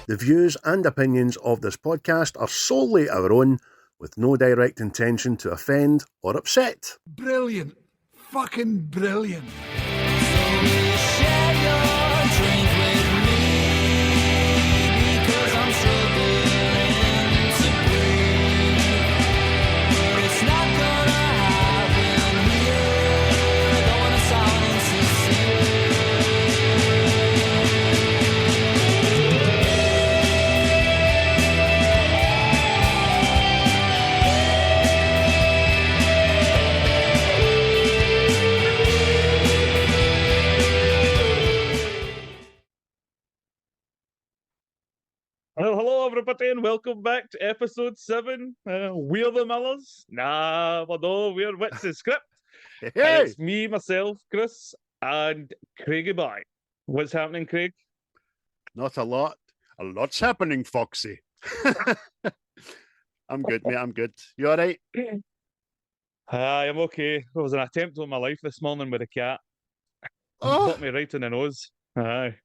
The views and opinions of this podcast are solely our own, with no direct intention to offend or upset. Brilliant. Fucking brilliant. Well, hello everybody, and welcome back to episode 7. We're the Millers. Nah, well, no, we're What's the Script. And it's me, myself, Chris, and Craigie Boy. What's happening, Craig? Not a lot. A lot's happening, Foxy. I'm good, mate. I'm good. You all right? Aye, I'm okay. There was an attempt on my life this morning with a cat. Got me right in the nose. Aye.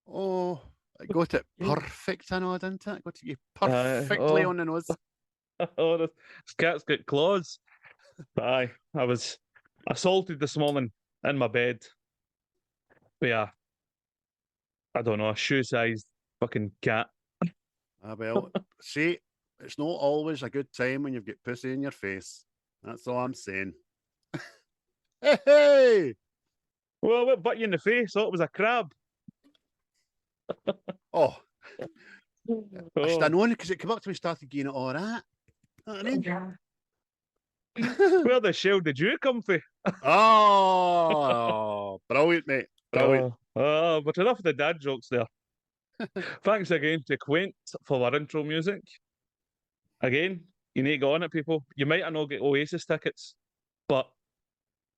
Oh, I got it perfect, I know, didn't it? Got you perfectly on the nose. Oh, this cat's got claws. Aye, I was assaulted this morning in my bed. But yeah, I don't know, a shoe-sized fucking cat. Well, see, it's not always a good time when you've got pussy in your face. That's all I'm saying. Hey! Well, what bit you in the face? Oh, it was a crab. Oh. I should have known because it came up to me, started getting it all right. Know what I mean? Where the shell did you come from? Oh, brilliant, mate. Brilliant. But enough of the dad jokes there. Thanks again to Quinn for our intro music. Again, you need to go on it, people. You might not get Oasis tickets, but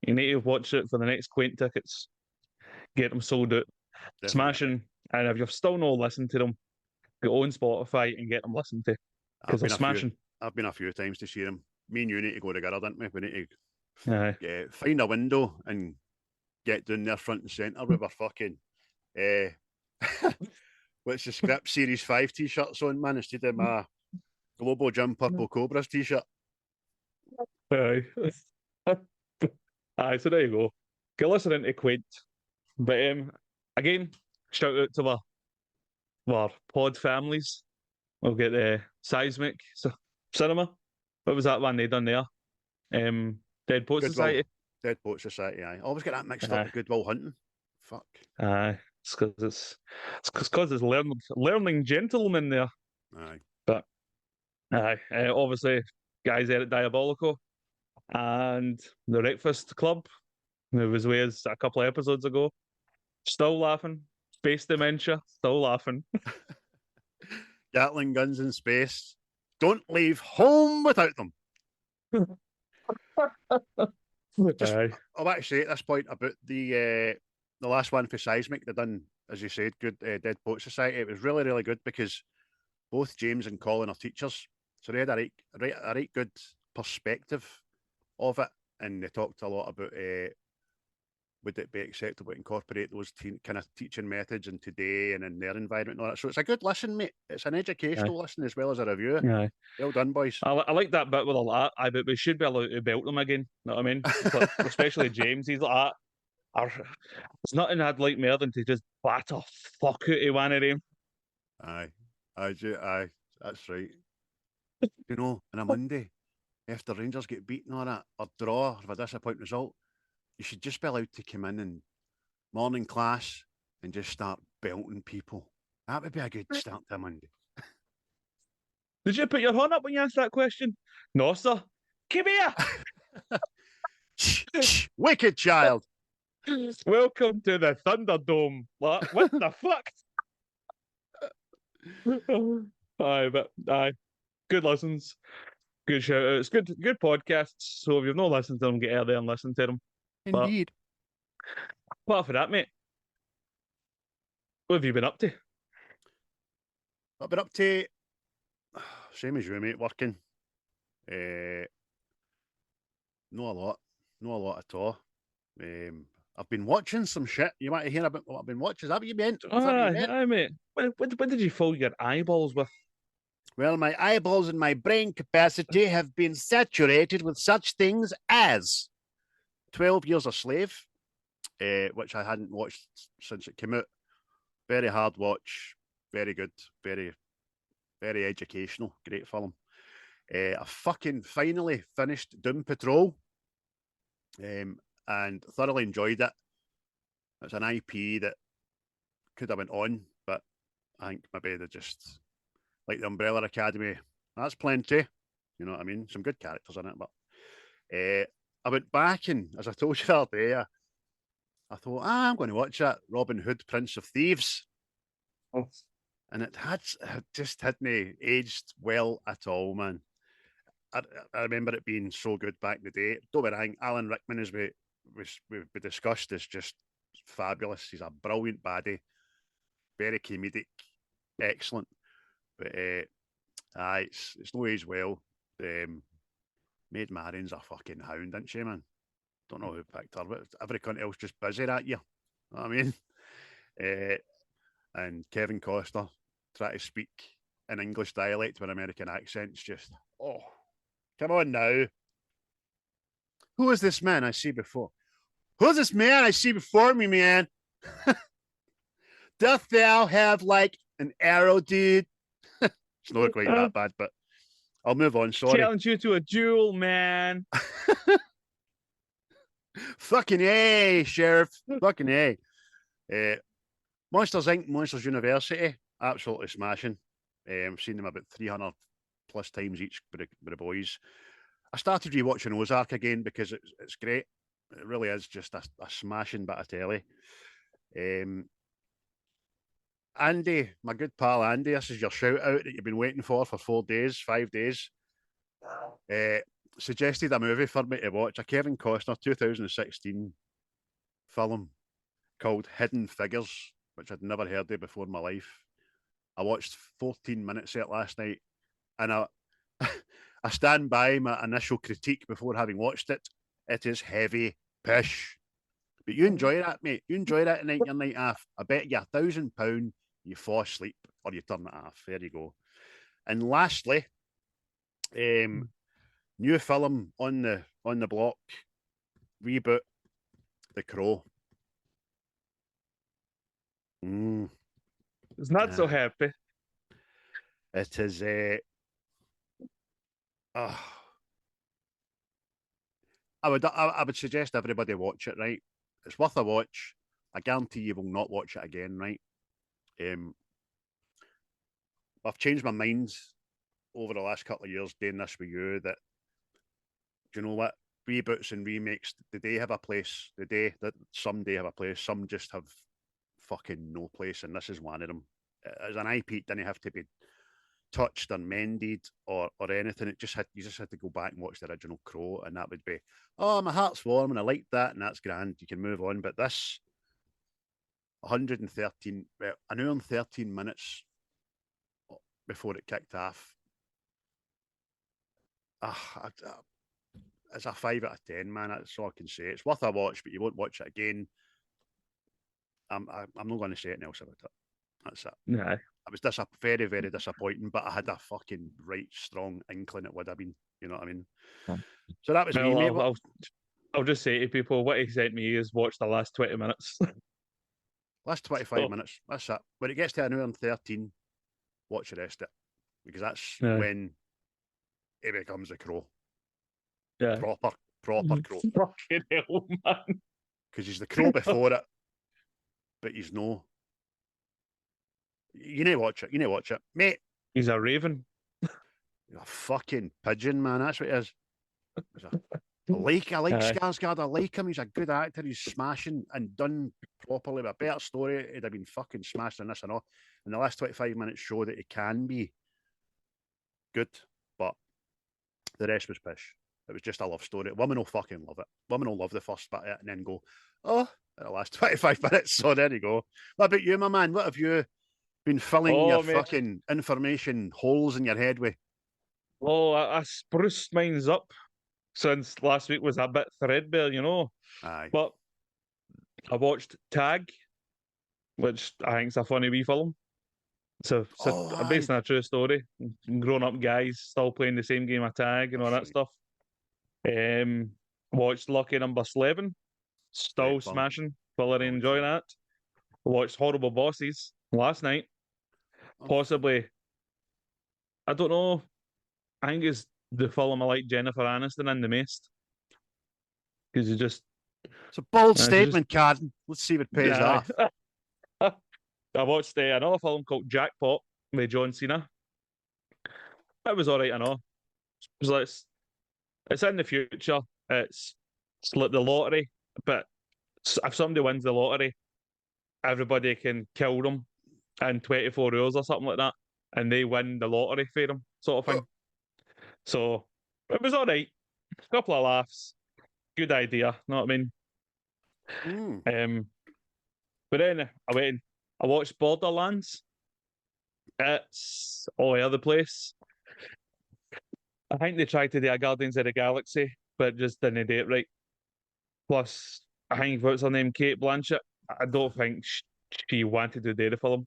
you need to watch it for the next Quint tickets. Get them sold out. Definitely. Smashing. And if you've still not listened to them, go on Spotify and get them listened to. Because they're smashing. I've been a few times to see them. Me and you need to go together, don't we? We need to find a window and get down there front and centre with our fucking what's the Script Series 5 t-shirts on, man, instead of my Globo Jim Purple Cobras t-shirt. Aye. Aye, so there you go. Go listening to Quint. But again, shout out to our pod families. We'll get Seismic Cinema. What was that one they done there? Dead Poet Society. Dead Poet Society, aye. I always get that mixed up with Goodwill Hunting. Fuck. Aye. It's because it's learning gentlemen there. Aye. But aye. Obviously, guys there at Diabolico and the Breakfast Club. It was with us a couple of episodes ago. Still laughing. Space dementia. Still laughing. Gatling guns in space. Don't leave home without them. I'll actually at this point about the last one for Seismic. They done, as you said, good Dead Poet Society. It was really, really good because both James and Colin are teachers, so they had a right good perspective of it, and they talked a lot about would it be acceptable to incorporate those kind of teaching methods in today and in their environment and all that. So it's a good listen, mate. It's an educational listen as well as a review. Aye. Well done, boys. I like that bit with a lot. But we should be allowed to belt them again. You know what I mean? But especially James, he's like that. There's nothing I'd like more than to just batter fuck out of one of them. Aye, that's right. You know, on a Monday, after Rangers get beaten or that, or draw, or a disappointing result, you should just be allowed to come in morning class and just start belting people. That would be a good start to a Monday. Did you put your hand up when you asked that question? No, sir. Come here. Shh, wicked child. Welcome to the Thunderdome. What the fuck? Aye. Good listens. Good shout outs. Good podcasts. So if you've not listened to them, get out there and listen to them. Indeed. But apart from that, mate, what have you been up to? I've been up to same as you, mate, working. Not a lot at all. I've been watching some shit. You want to hear about what I've been watching? Is that what you meant? Aye, mate. What did you fill your eyeballs with? Well, my eyeballs and my brain capacity have been saturated with such things as 12 Years a Slave, which I hadn't watched since it came out. Very hard watch, very good, very, very educational, great film. I fucking finally finished Doom Patrol, and thoroughly enjoyed it. It's an IP that could have went on, but I think maybe they just, like the Umbrella Academy, that's plenty. You know what I mean? Some good characters in it, but I went back and, as I told you the other day, I thought, I'm going to watch that Robin Hood, Prince of Thieves. Oh. And it just hadn't aged well at all, man. I remember it being so good back in the day. Don't be wrong, Alan Rickman, as we discussed, is just fabulous. He's a brilliant baddie, very comedic, excellent. But it's no aged well. Maid Marian's a fucking hound, isn't she, man? Don't know who picked her, but every cunt else just busy at you. You know what I mean? And Kevin Costner try to speak in English dialect with American accents, just, oh, come on now. Who is this man I see before? Who's this man I see before me, man? Doth thou have like an arrow, dude? It's not quite that bad, but I'll move on. Sorry. Challenge you to a duel, man. Fucking A, Sheriff. Fucking A. Monsters Inc., Monsters University, absolutely smashing. I've seen them about 300 plus times each with the boys. I started rewatching Ozark again because it's great. It really is just a smashing bit of telly. Andy, my good pal Andy, this is your shout out that you've been waiting for 5 days. Suggested a movie for me to watch, a Kevin Costner 2016 film called Hidden Figures, which I'd never heard of before in my life. I watched 14 minutes of it last night, and I stand by my initial critique before having watched it. It is heavy pish. But you enjoy that, mate. You enjoy that night your night off. I bet you £1,000 you fall asleep or you turn it off. There you go. And lastly, new film on the block, reboot, The Crow. It's not so happy. It is I would suggest everybody watch it, right? It's worth a watch. I guarantee you will not watch it again, right? I've changed my mind over the last couple of years doing this with you that, do you know what? Reboots and remakes, they have a place. Someday have a place. Some just have fucking no place, and this is one of them. As an IP, it didn't have to be touched or mended or anything. You just had to go back and watch the original Crow, and that would be, oh, my heart's warm and I like that, and that's grand. You can move on. But this 113, an hour and 13 minutes before it kicked off. It's a 5 out of 10, man. That's all I can say. It's worth a watch, but you won't watch it again. I'm not going to say anything else about it. That's it. No. It was very, very disappointing, but I had a fucking right strong inkling it would have been. You know what I mean? So that was me, mate. I'll just say to people, what he sent me is watch the last 20 minutes. Last 25 minutes. That's it. When it gets to an hour and 13, watch the rest of it. Because that's when it becomes a Crow. Yeah. Proper Crow. Fucking hell, man. Because he's the Crow before it, but he's no. You need to watch it. Mate. He's a raven. He's a fucking pigeon, man. That's what he is. I like Skarsgård. I like him. He's a good actor. He's smashing and done properly. With a better story, he'd have been fucking smashed in this and all. And the last 25 minutes show that he can be good, but the rest was pish. It was just a love story. Women will fucking love it. Women will love the first bit of it and then go, oh, the last 25 minutes. So there you go. What about you, my man? What have you been filling your fucking information holes in your head with? Oh, I spruced mine's up since last week was a bit threadbare, you know. Aye. But I watched Tag, which I think is a funny wee film. Based on a true story. Grown up guys still playing the same game of tag and all that stuff. Watched Lucky Number 11, still smashing, thoroughly enjoying that. Watched Horrible Bosses last night. Possibly, I don't know. I think it's the film I like Jennifer Aniston in the most. Because you just. It's a bold statement, Kathryn. Let's see what pays off. I watched another film called Jackpot with John Cena. It was all right, I know. It was like, it's in the future. It's like the lottery, but if somebody wins the lottery, everybody can kill them in 24 hours or something like that, and they win the lottery for them, sort of thing. So it was all right. A couple of laughs. Good idea, know what I mean? But then I watched Borderlands. It's all over the place. I think they tried to do a Guardians of the Galaxy, but just didn't do it right. Plus, I think what's her name, Kate Blanchett. I don't think she wanted to do the film.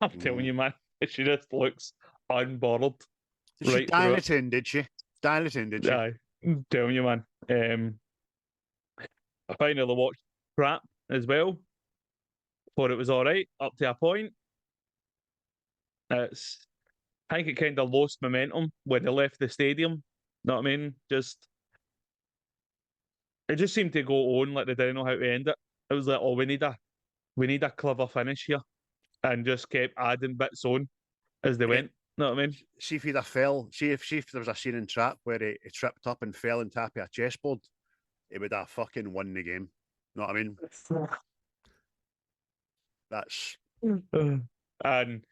I'm telling you, man, she just looks unbothered. Did she dial it in? Did she? Dial it in? Did she? Aye, I'm telling you, man. I finally watched Crap as well. Thought it was all right up to a point. I think it kind of lost momentum when they left the stadium. Know what I mean? It just seemed to go on like they didn't know how to end it. It was like, oh, we need a clever finish here, and just kept adding bits on as they went. Know what I mean? See if he'd have fell. See if there was a scene in Trap where he tripped up and fell on top of a chessboard, he would have fucking won the game. Know what I mean? That's. And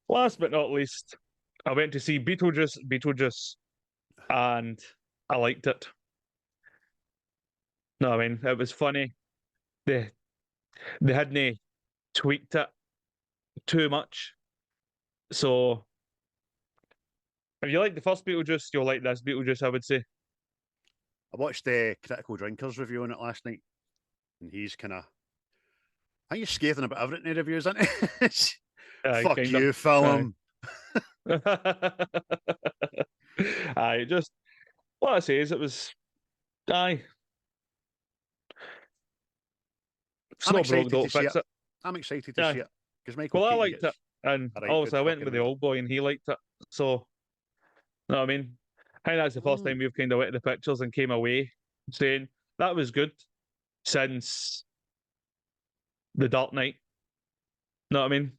last but not least, I went to see Beetlejuice, and I liked it. No, I mean, it was funny. They hadn't tweaked it too much. So if you like the first Beetlejuice, you'll like this Beetlejuice, I would say. I watched the Critical Drinkers review on it last night, and he's kind of. I think he's scathing about everything he reviews, isn't he? Fuck you, film. Aye, just what I say is it was. Aye. I'm excited to see it. I'm excited to see it because Michael. I liked it, and also I went with the old boy, and he liked it. So, you know what I mean? I think that's the first time we've kind of went to the pictures and came away saying that was good since the Dark Knight. Know what I mean?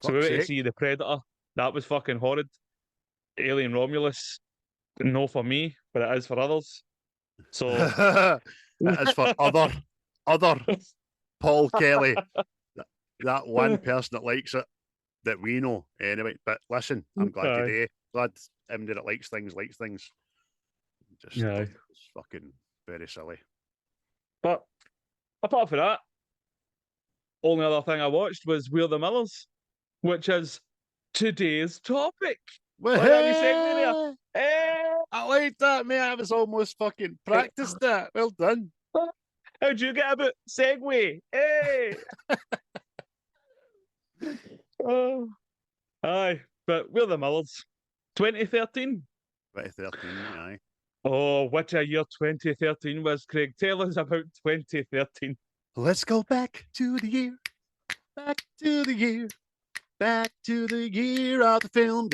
So we went to see The Predator. That was fucking horrid. Alien Romulus, no for me, but it is for others. So it is for other Paul Kelly. That one person that likes it that we know anyway. But listen, I'm glad today. Glad everybody that likes things. Just it's fucking very silly. But apart from that, only other thing I watched was We're the Millers, which is today's topic. Well, hey, I like that, mate. I was almost fucking practiced that. Well done. How'd you get about segue? Hey! Aye, but We're the Millers. 2013? 2013, aye. Oh, what a year 2013 was, Craig. Tell us about 2013. Let's go back to the year. Back to the year. Back to the year of the film.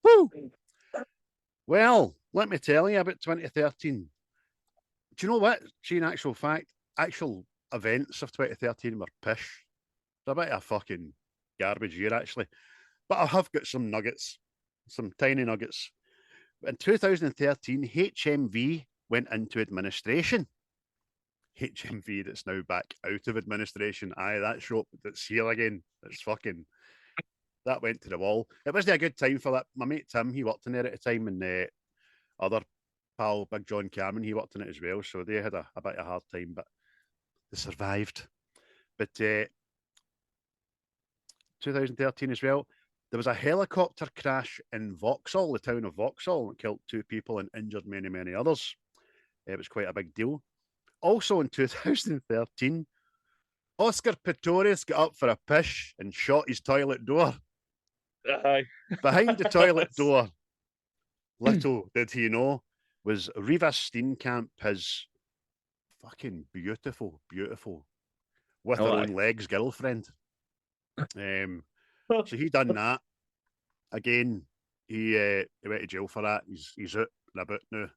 Woo! Well, let me tell you about 2013. Do you know what? See, in actual fact, actual events of 2013 were pish. It's a bit of a fucking garbage year, actually. But I have got some nuggets, some tiny nuggets. In 2013, HMV went into administration. HMV that's now back out of administration. Aye, that shop that's here again. It's fucking... That went to the wall. It wasn't a good time for that. My mate Tim, he worked in there at the time, and the other pal, Big John Cameron, he worked in it as well. So they had a bit of a hard time, but they survived. But 2013 as well, there was a helicopter crash in Vauxhall, the town of Vauxhall, that killed 2 people and injured many, many others. It was quite a big deal. Also in 2013, Oscar Pistorius got up for a piss and shot his toilet door. Aye. Behind the toilet door, little did he know, was Riva Steenkamp, his fucking beautiful, with her own legs girlfriend. So he done that. Again, he went to jail for that. He's out and about now.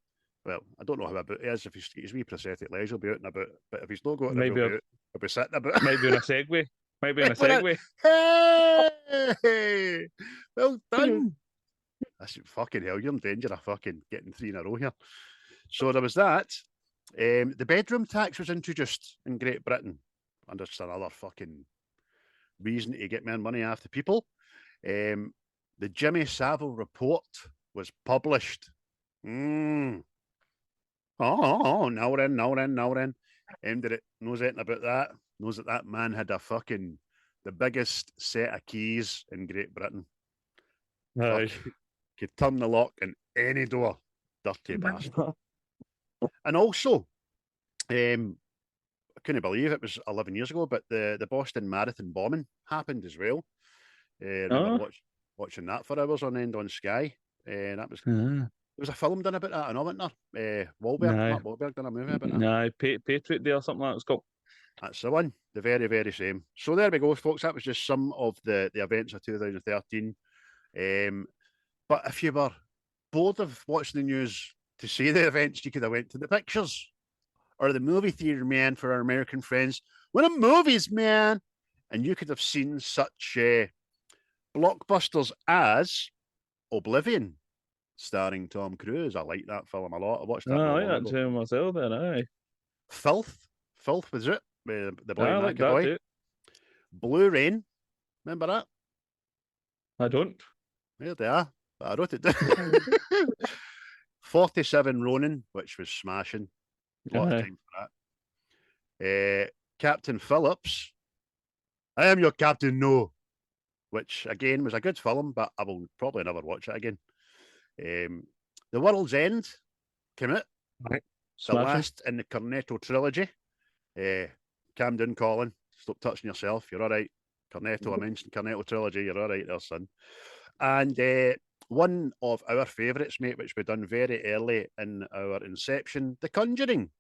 Well, I don't know how about he is. If he's wee prosthetic legs, he'll be out and about. But if he's not got Maybe he'll be sitting about. Maybe on a Segway. Maybe on a Segway. Hey! Well done. That's fucking hell. You're in danger of fucking getting 3 in a row here. So there was that. The bedroom tax was introduced in Great Britain. And that's another fucking reason to get more money after people. The Jimmy Savile report was published. Oh, now then. Did it knows anything about that? Knows that man had the biggest set of keys in Great Britain. Aye. Could turn the lock in any door. Dirty bastard. And also, I couldn't believe it was 11 years ago, but the Boston Marathon bombing happened as well. Remember watching that for hours on end on Sky. That was there was a film done about that, I know, wasn't there? Mark Wahlberg done a movie about that. Nah, Patriot Day or something like that it's called. That's the one, the very, very same. So there we go, folks. That was just some of the events of 2013. But if you were bored of watching the news to see the events, you could have went to the pictures or the movie theatre, man, for our American friends. One of movies, man. And you could have seen such blockbusters as Oblivion, starring Tom Cruise. I like that film a lot. I watched that. I like that too myself then, aye. Filth was it? The boy I like that boy. too. Blue Rain. Remember that? I don't. There they are. I wrote it down. 47 Ronin, which was smashing. A lot of time for that. Captain Phillips. I am your captain, no. Which again was a good film, but I will probably never watch it again. The World's End came out. Right. The last in the Cornetto trilogy. Calm down, Colin. Stop touching yourself. You're all right. Cornetto, I mentioned Cornetto trilogy. You're all right there, son. And one of our favourites, mate, which we done very early in our inception, The Conjuring.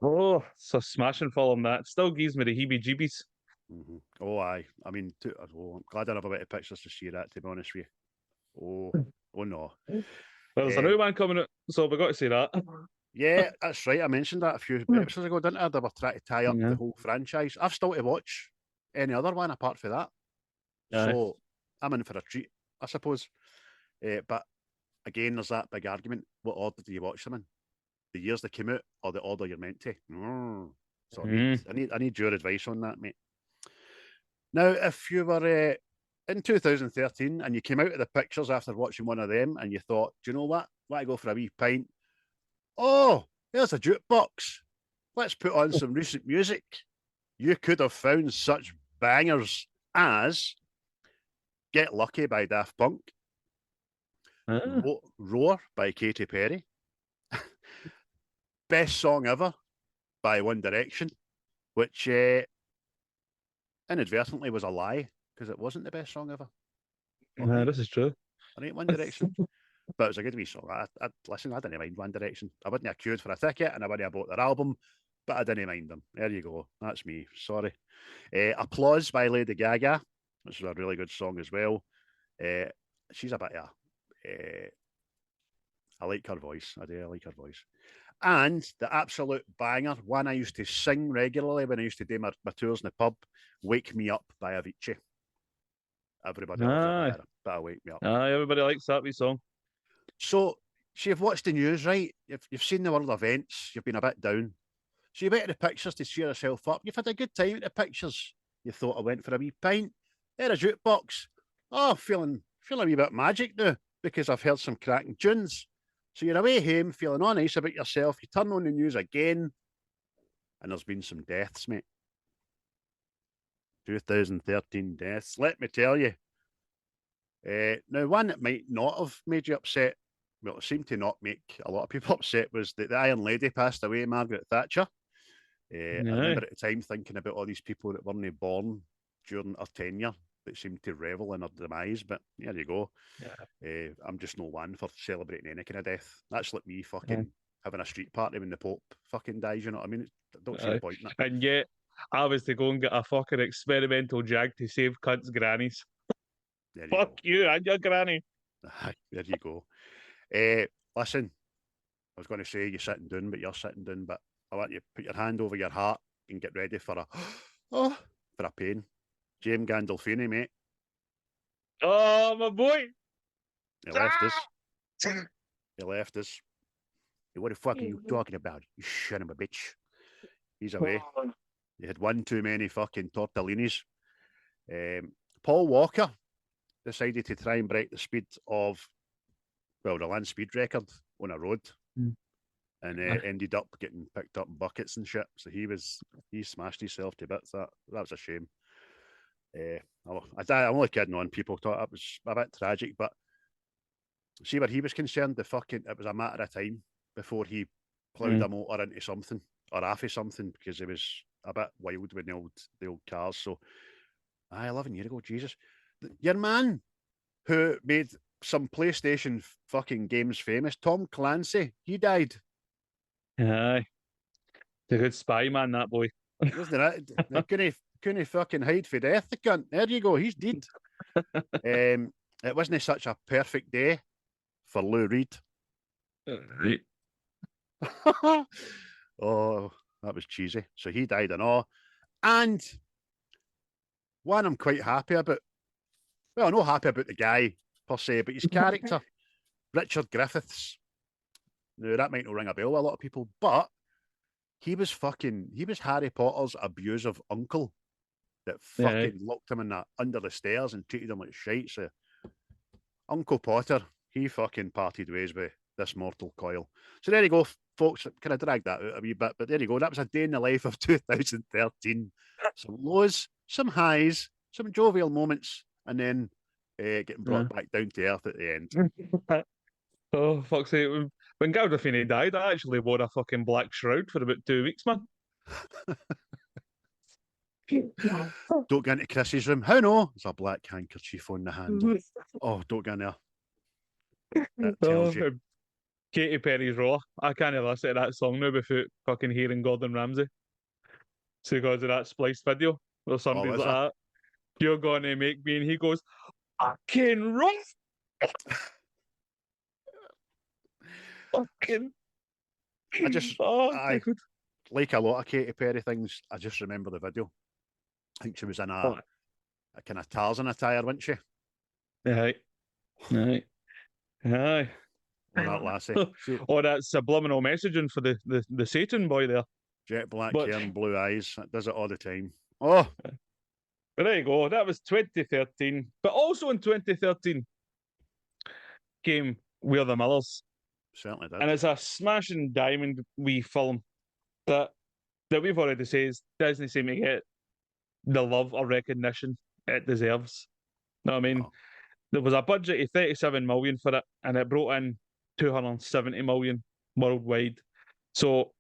Oh, it's a smashing film that. Still gives me the heebie-jeebies. Mm-hmm. Oh, aye. I mean, I'm glad I never went to pictures to see that, to be honest with you. Oh no. Well, there's a new one coming out, so we got to say that. Yeah, that's right. I mentioned that a few episodes ago, didn't I? They were trying to tie up the whole franchise. I've still to watch any other one apart from that. So I'm in for a treat, I suppose. But again, there's that big argument. What order do you watch them in? The years they came out or the order you're meant to? So I need your advice on that, mate. Now, if you were in 2013 and you came out of the pictures after watching one of them and you thought, do you know what? Let I go for a wee pint. Oh, there's a jukebox. Let's put on some recent music. You could have found such bangers as Get Lucky by Daft Punk, Roar by Katy Perry, Best Song Ever by One Direction, which inadvertently was a lie because it wasn't the best song ever. This is true. I ain't One Direction. But it was a good wee song. Listen, I didn't mind One Direction. I wouldn't have queued for a ticket and I wouldn't have bought their album, but I didn't mind them. There you go. That's me. Sorry. Applause by Lady Gaga, which is a really good song as well. She's a bit of I like her voice. I do. I like her voice. And the absolute banger, one I used to sing regularly when I used to do my tours in the pub, Wake Me Up by Avicii. Everybody loves it, but Wake Me Up. Everybody likes that wee song. So you've watched the news, right? You've seen the world events. You've been a bit down. So you went to the pictures to cheer yourself up. You've had a good time at the pictures. You thought I went for a wee pint. There a jukebox. Oh, feeling a wee bit magic now because I've heard some cracking tunes. So you're away home feeling all nice about yourself. You turn on the news again and there's been some deaths, mate. 2013 deaths. Let me tell you. Now, one that might not have made you upset well, it seemed to not make a lot of people upset was that the Iron Lady passed away, Margaret Thatcher. I remember at the time thinking about all these people that weren't born during her tenure that seemed to revel in her demise. But there you go. I'm just no one for celebrating any kind of death. That's like me fucking having a street party when the Pope fucking dies. You know what I mean? I don't see the point in it. And yet, I was to go and get a fucking experimental jag to save cunts' grannies. Fuck you and your granny. There you go. Listen, I was going to say you're sitting down, but you're sitting down. But I want you to put your hand over your heart and get ready for a pain. James Gandolfini, mate. Oh, my boy. He left us. He left us. What the fuck are you talking about? You son of a bitch. He's away. You had one too many fucking tortellinis. Paul Walker decided to try and break the speed of, well, the land speed record on a road, and ended up getting picked up in buckets and shit. So he smashed himself to bits. That was a shame. I'm only kidding on. People thought it was a bit tragic, but see where he was concerned, it was a matter of time before he ploughed a motor into something or half of something, because he was a bit wild with the old cars. So 11 years ago, Jesus. Your man who made some PlayStation fucking games famous, Tom Clancy, he died. Aye. The good spy man, that boy. Wasn't it? Couldn't fucking hide for death, the cunt. There you go, he's dead. It wasn't such a perfect day for Lou Reed. Right. Oh, that was cheesy. So he died and all. And one I'm quite happy about. Well, I'm not happy about the guy per se, but his character, Richard Griffiths. Now, that might not ring a bell with a lot of people, but he was Harry Potter's abusive uncle that fucking locked him under the stairs and treated him like shite. So Uncle Potter, he fucking parted ways with this mortal coil. So there you go, folks. Kind of dragged that out a wee bit, but there you go. That was a day in the life of 2013. Some lows, some highs, some jovial moments, and then getting brought back down to earth at the end. Oh, fuck's sake. When Gandolfini died, I actually wore a fucking black shroud for about 2 weeks, man. Don't go into Chris's room. How no? There's a black handkerchief on the handle. Oh, don't go in there. That tells you. Katy Perry's Raw. I can't listen to that song now without fucking hearing Gordon Ramsay. So because of that spliced video where somebody's like that, you're going to make me, and he goes, I can run. Fucking. I just, like a lot of Katy Perry things, I just remember the video. I think she was in a kind of Tarzan attire, wasn't she? Aye. Or that lassie. Or that subliminal messaging for the Satan boy there. Jet black hair and blue eyes. That does it all the time. Oh. But there you go. That was 2013. But also in 2013 came We're the Millers. Certainly did. And it's a smashing diamond wee film that we've already said doesn't seem to get the love or recognition it deserves. You know what I mean? There was a budget of 37 million for it, and it brought in 270 million worldwide. So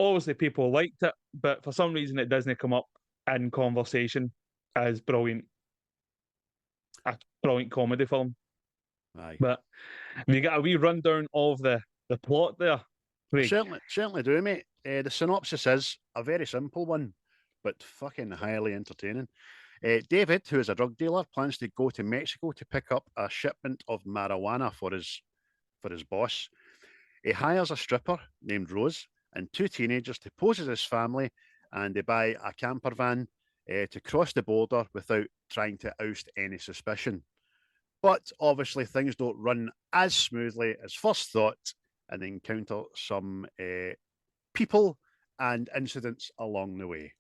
obviously people liked it, but for some reason it doesn't come up in conversation as brilliant. A brilliant comedy film. Aye. But you get a wee rundown of the plot there. Certainly do, mate. The synopsis is a very simple one, but fucking highly entertaining. David, who is a drug dealer, plans to go to Mexico to pick up a shipment of marijuana for his boss. He hires a stripper named Rose and two teenagers to pose as his family, and they buy a camper van to cross the border without trying to oust any suspicion. But obviously things don't run as smoothly as first thought, and they encounter some people and incidents along the way.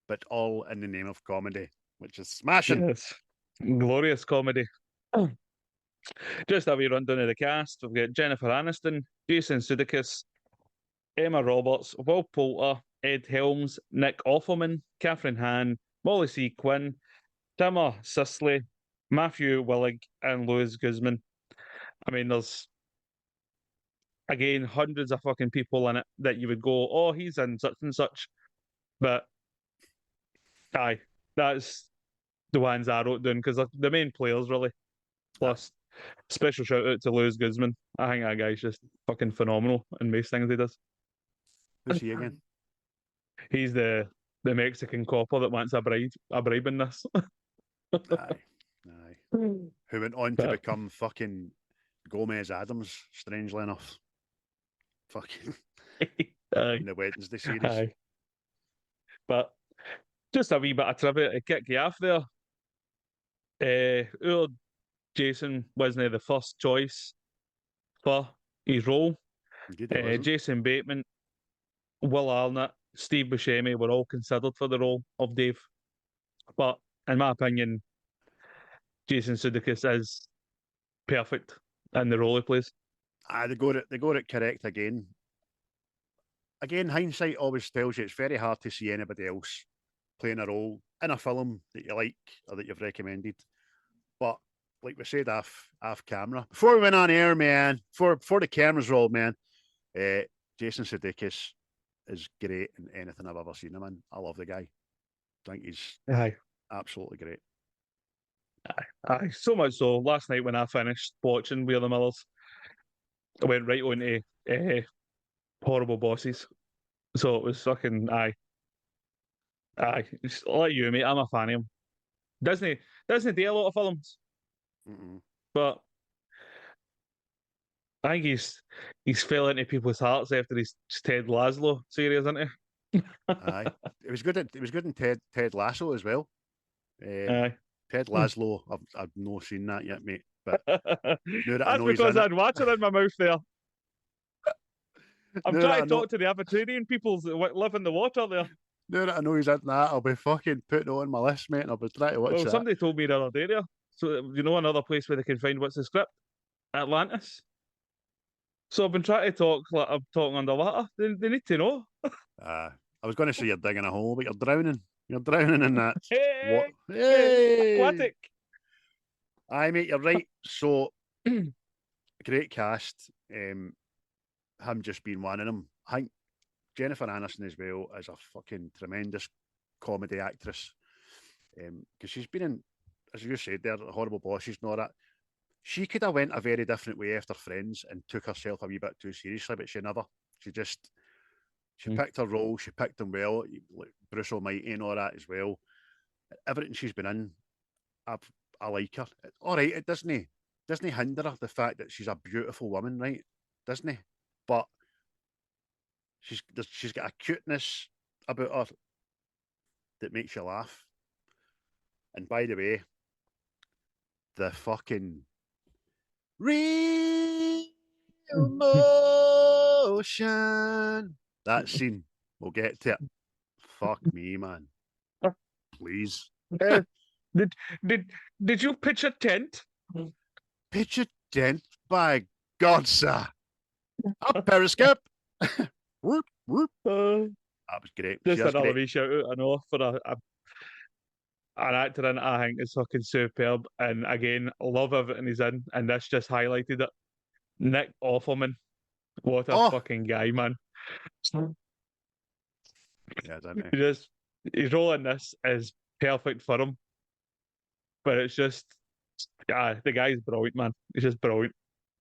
But all in the name of comedy, which is smashing. Yes. Glorious comedy. Just a wee rundown of the cast. We've got Jennifer Aniston, Jason Sudeikis, Emma Roberts, Will Poulter, Ed Helms, Nick Offerman, Kathryn Hann, Molly C. Quinn, Timur Sisley, Matthew Willig, and Louis Guzman. I mean, there's again, hundreds of fucking people in it that you would go, oh, he's in such and such. But aye, that's the ones I wrote down because the main players really. Plus, special shout out to Lewis Guzman. I think that guy's just fucking phenomenal in most things he does. Who's he again? He's the Mexican copper that wants a bribe in this. Aye. Who went on to become fucking Gomez Adams, strangely enough. Fucking in the Wednesday series. Aye. But just a wee bit of trivia to kick you off there. Our Jason wasn't the first choice for his role. Jason Bateman, Will Arnett, Steve Buscemi were all considered for the role of Dave. But in my opinion, Jason Sudeikis is perfect in the role he plays. They got it correct again. Again, hindsight always tells you it's very hard to see anybody else playing a role in a film that you like or that you've recommended. But like we said off camera, before we went on air, man, before the cameras rolled, man, Jason Sudeikis is great in anything I've ever seen him in. I love the guy. I think he's absolutely great. Aye, so much so. Last night when I finished watching We're the Millers, I went right on to Horrible Bosses. So it was fucking aye. Just like you, mate. I'm a fan of him. Disney do a lot of films, but I think he's fell into people's hearts after his Ted Lasso series, isn't he? Aye, it was good in Ted Lasso as well. Aye. Ted Lasso, I've not seen that yet, mate. But that's because I had water in my mouth there. I'm trying to talk to the Avatarian peoples that live in the water there. Now that I know he's in that, I'll be fucking putting it on my list, mate, and I'll be trying to watch that. Somebody told me the other day there. So, you know another place where they can find what's the script? Atlantis. So I've been trying to talk like I'm talking underwater. They need to know. I was going to say you're digging a hole, but you're drowning. You're drowning in that. Hey! Aquatic. Aye, mate, you're right. So, great cast. Him just being one of them. I think Jennifer Aniston as well is a fucking tremendous comedy actress. Because she's been in, as you said there, Horrible Bosses and all that. She could have went a very different way after Friends and took herself a wee bit too seriously, but she never. She picked her role, she picked them well, like Bruce Almighty and all that as well. Everything she's been in, I like her. All right, it doesn't hinder her, the fact that she's a beautiful woman, right? Doesn't it? But she's got a cuteness about her that makes you laugh. And by the way, the fucking real motion, that scene, we'll get to it. Fuck me, man. Please. Did you pitch a tent? Pitch a tent? By God, sir. Up Periscope. Whoop, whoop. That was great. Just another wee shout out, I know, for an actor in it, I think is fucking superb. And again, love everything he's in. And this just highlighted it. Nick Offerman. What a fucking guy, man. Yeah, don't he? His role in this is perfect for him. But it's just, the guy's brilliant, man. He's just brilliant.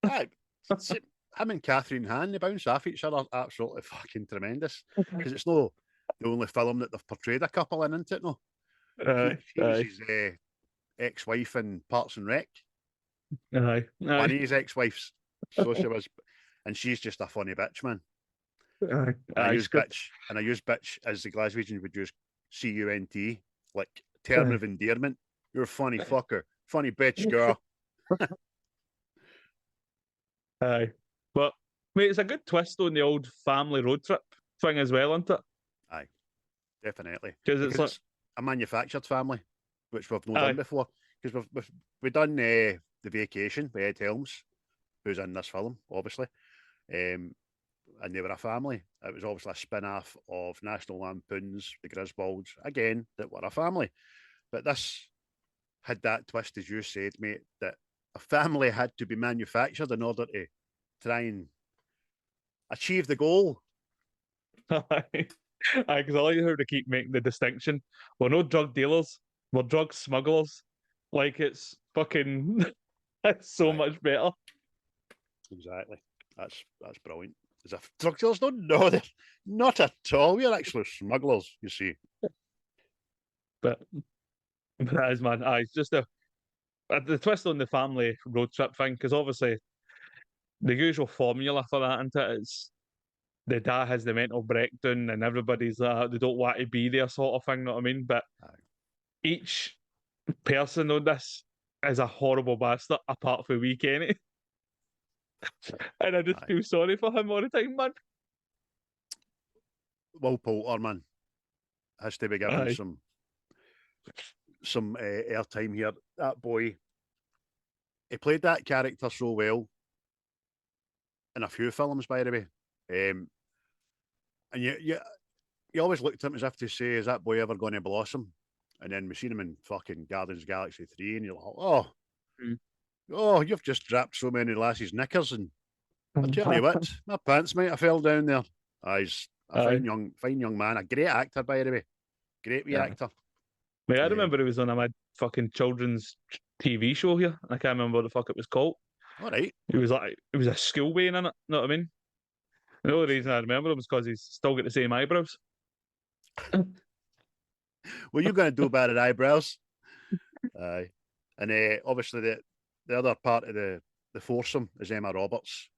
Him and Kathryn Hann, they bounce off each other absolutely fucking tremendous. Because it's no the only film that they've portrayed a couple in, isn't it? No. She was his ex-wife in Parks and Rec. Aye. One of his ex-wives. So she was, and she's just a funny bitch, man. I use bitch as the Glaswegians would use CUNT, like term of endearment. You're a funny fucker, funny bitch, girl. Aye, but mate, it's a good twist on the old family road trip thing as well, isn't it? Aye, definitely. Because it's like a manufactured family, which we've not done before. Because we've done the Vacation by Ed Helms, who's in this film, obviously. And they were a family. It was obviously a spin-off of National Lampoon's The Griswolds, again, that were a family. But this had that twist, as you said, mate, that a family had to be manufactured in order to try and achieve the goal. Because I like how they keep making the distinction. We're no drug dealers, we're drug smugglers. Like it's fucking it's so much better. Exactly. That's brilliant. As if drug dealers don't know that. Not at all. We're actually smugglers, you see. But that is man. It's just the twist on the family road trip thing, because obviously the usual formula for that, isn't it? It's the dad has the mental breakdown and everybody's they don't want to be there sort of thing, know what I mean? But each person on this is a horrible bastard apart from wee Kenny. And I just feel sorry for him all the time, man. Will Poulter, man, has to be given some airtime here. That boy, he played that character so well in a few films, by the way. And you always looked at him as if to say, is that boy ever going to blossom? And then we seen him in fucking Guardians of the Galaxy 3, and you're like, oh, you've just dropped so many lassies' knickers, and I tell you what, my pants might have fell down there. He's a fine young man, a great actor, by the way. Great wee actor. Mate, I remember he was on a mad fucking children's TV show here. I can't remember what the fuck it was called. All right. He was a schoolboy in it, know what I mean? The only reason I remember him was because he's still got the same eyebrows. Well, you're going to do better eyebrows. Aye. And obviously the other part of the foursome is Emma Roberts,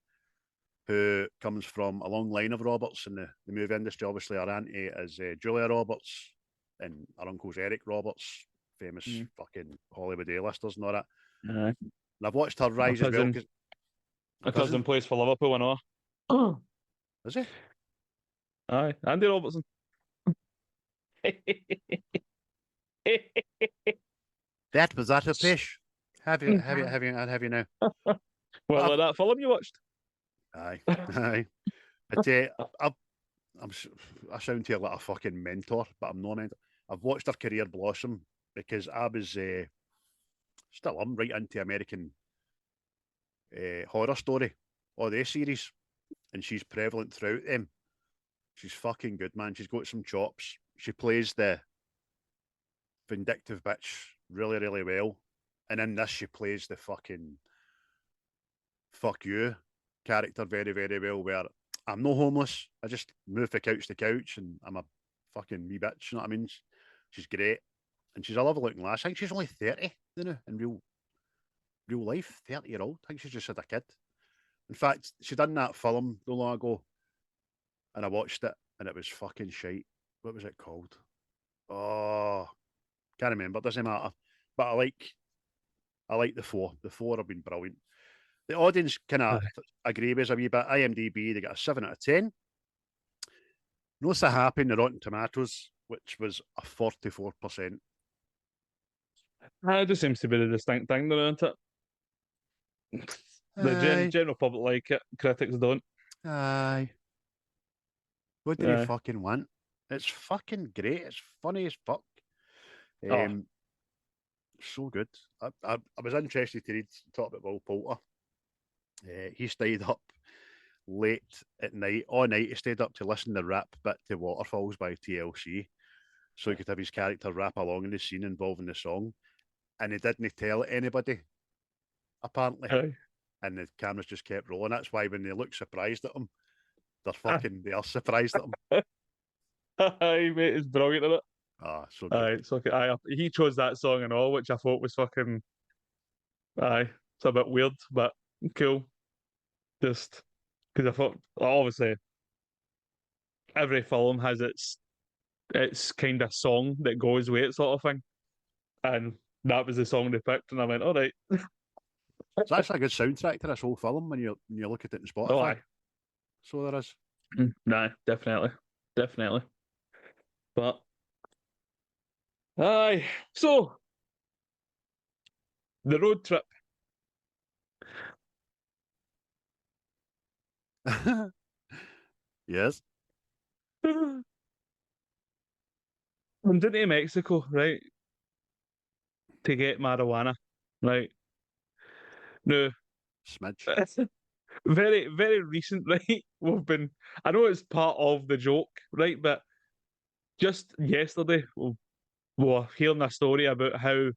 who comes from a long line of Roberts in the movie industry. Obviously, her auntie is Julia Roberts, and her uncle's Eric Roberts, famous fucking Hollywood A-listers and all that. And I've watched her rise as well. My cousin plays for Liverpool and all. Oh. Is he? Aye, Andy Robertson. That was out of fish. Have you now? Well, like that film you watched. Aye. But I sound to you like a fucking mentor, but I'm not a mentor. I've watched her career blossom because I was still I'm right into American Horror Story, or the series, and she's prevalent throughout them. She's fucking good, man. She's got some chops. She plays the vindictive bitch really, really well. And in this, she plays the fucking fuck you character very, very well, where I'm no homeless. I just move from couch to couch and I'm a fucking wee bitch, you know what I mean? She's great. And she's a lovely looking lass. I think she's only 30, you know, in real life, 30-year-old. I think she's just had a kid. In fact, she done that film no long ago, and I watched it, and it was fucking shite. What was it called? Oh, can't remember. Doesn't matter. But I like the four. The four have been brilliant. The audience kind of agree with us a wee bit. IMDb, they got a 7 out of 10. No so happy in the Rotten Tomatoes, which was a 44%. It just seems to be the distinct thing, though, isn't it? The general public like it, critics don't. Aye. What do you fucking want? It's fucking great. It's funny as fuck. So good. I was interested to talk about Will Poulter. He stayed up late at night, all night. He stayed up to listen to the rap bit to Waterfalls by TLC, so he could have his character rap along in the scene involving the song. And he didn't tell anybody, apparently. And the cameras just kept rolling. That's why when they look surprised at him, they are surprised at him. Aye, mate, it's brilliant, isn't it? So good. It's okay. He chose that song and all, which I thought was fucking. It's a bit weird, but cool. Just because I thought, obviously, every film has its kind of song that goes with it, sort of thing, and that was the song they picked, and I went, all right. It's actually a good soundtrack to this whole film when you look at it in Spotify. Oh, aye. So there is. No, definitely. But aye, so the road trip. Yes. I'm down to Mexico, right? To get marijuana, right? No. Smidge. very, very recent, right? We've been, I know it's part of the joke, right? But just yesterday, we were hearing a story about how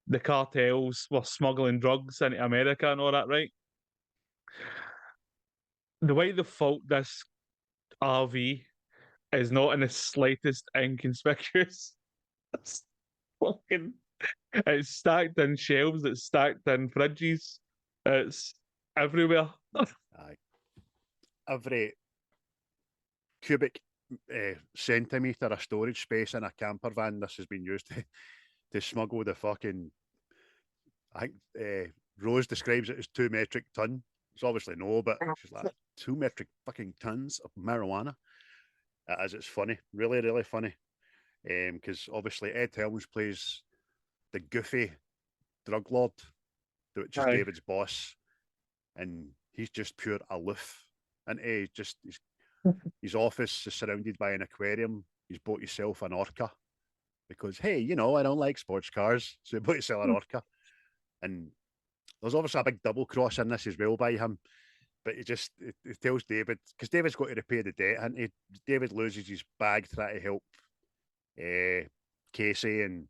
the cartels were smuggling drugs into America and all that, right? The way they fault this RV is not in the slightest inconspicuous. It's fucking, it's stacked in shelves, it's stacked in fridges, it's everywhere. Aye. Every cubic centimetre of storage space in a camper van, this has been used to smuggle the fucking. I think Rose describes it as 2 metric ton. It's obviously no, but she's like 2 metric fucking tons of marijuana. As it's funny, really, really funny. Because obviously Ed Helms plays the goofy drug lord, which is Aye. David's boss, and he's just pure aloof. And his office is surrounded by an aquarium. He's bought himself an orca because, hey, you know, I don't like sports cars, so he bought himself an orca. And there's obviously a big double cross in this as well by him. But he tells David, because David's got to repay the debt, and David loses his bag trying to help Casey and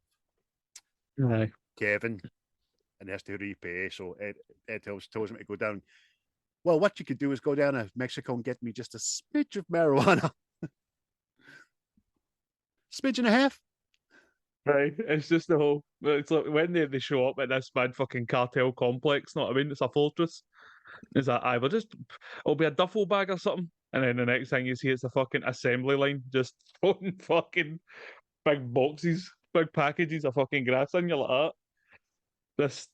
Aye. Kevin, and he has to repay. So Ed tells him to go down. Well, what you could do is go down to Mexico and get me just a smidge of marijuana. Smidge and a half. Right, it's just the whole. It's like when they show up at this bad fucking cartel complex. Know what I mean? It's a fortress. It's like, it'll be a duffel bag or something, and then the next thing you see, it's a fucking assembly line just throwing fucking big boxes, big packages of fucking grass in. You're like, ah, this.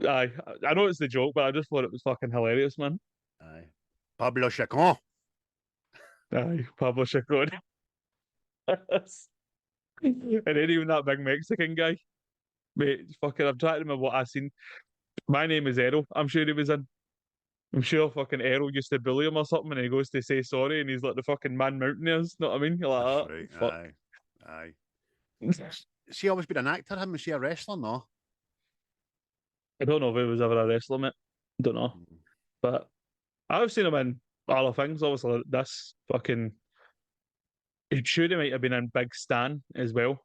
I know it's the joke, but I just thought it was fucking hilarious, man. Aye. Pablo Chacon. Aye, publish a code. And then even that big Mexican guy, mate, fucking, I'm trying to remember what I seen. My name is Errol. I'm sure he was in. I'm sure fucking Errol used to bully him or something, and he goes to say sorry, and he's like the fucking man mountaineers. Know what I mean? You're like, That's ah, right. fuck. Aye. Has he always been an actor? Him? Was he a wrestler? No. I don't know if he was ever a wrestler, mate. Don't know, but I've seen him in other things. Obviously, this fucking. He should have might have been in Big Stan as well,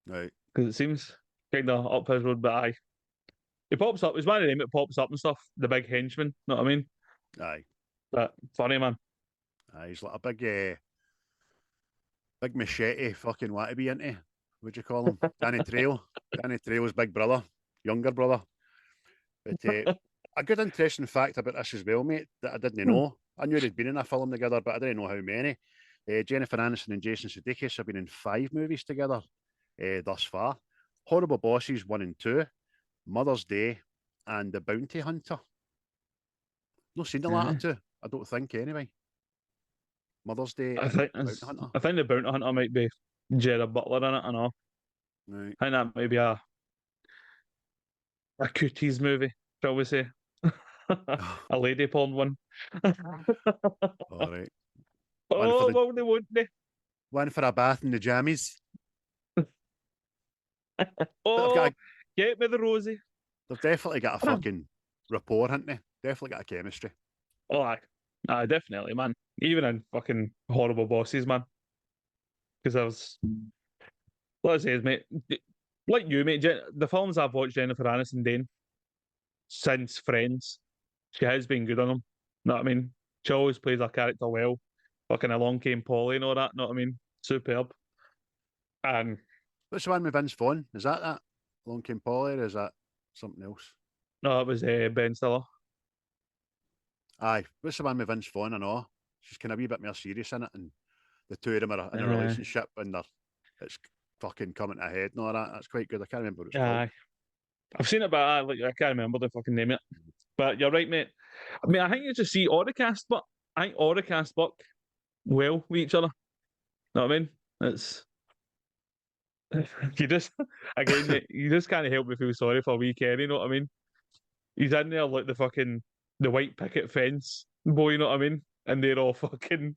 Right. because it seems kind of up his road. But aye, he pops up. He's one of them that pops up and stuff. The big henchman. Know what I mean? Aye. But funny man. Aye. He's like a big machete fucking what to be into. What'd you call him? Danny Trejo. Danny Trejo's big brother, younger brother. But a good interesting fact about this as well, mate, that I didn't know. I knew they'd been in a film together, but I didn't know how many. Jennifer Aniston and Jason Sudeikis have been in 5 movies together thus far. Horrible Bosses 1 and 2, Mother's Day, and The Bounty Hunter. Not seen the latter two, I don't think, anyway. Mother's Day I and think Bounty Hunter. I think the Bounty Hunter might be Gerard Butler in it. I know. Right. I think that might be a cooties movie, shall we say? A lady porn one. All right. Oh, well, they won't they? One for a bath in the jammies. Oh, get me the Rosie. They've definitely got a fucking rapport, haven't they? Definitely got a chemistry. Oh, aye, definitely, man. Even in fucking Horrible Bosses, man. Because I was, what I say is, mate, like you, mate, the films I've watched Jennifer Aniston doing since Friends, she has been good on them. Know what I mean? She always plays her character well. Fucking Along Came Polly and all that. Know what I mean? Superb. And What's the one with Vince Vaughn? Is that Long Came Polly, or is that something else? no, it was Ben Stiller. Aye. What's the one with Vince Vaughn? I know. She's kind of a wee bit more serious in it, and the two of them are in a relationship, and it's fucking coming to a head and all that. That's quite good. I can't remember what it's called. I've seen it, but I can't remember the fucking name of it. But you're right, mate. I mean, I think you just see all the cast, but I think all the cast work well with each other. Know what I mean? It's you just again, mate, you just can't help but feel sorry for wee Kenny. You know what I mean? He's in there like the white picket fence boy. You know what I mean? And they're all fucking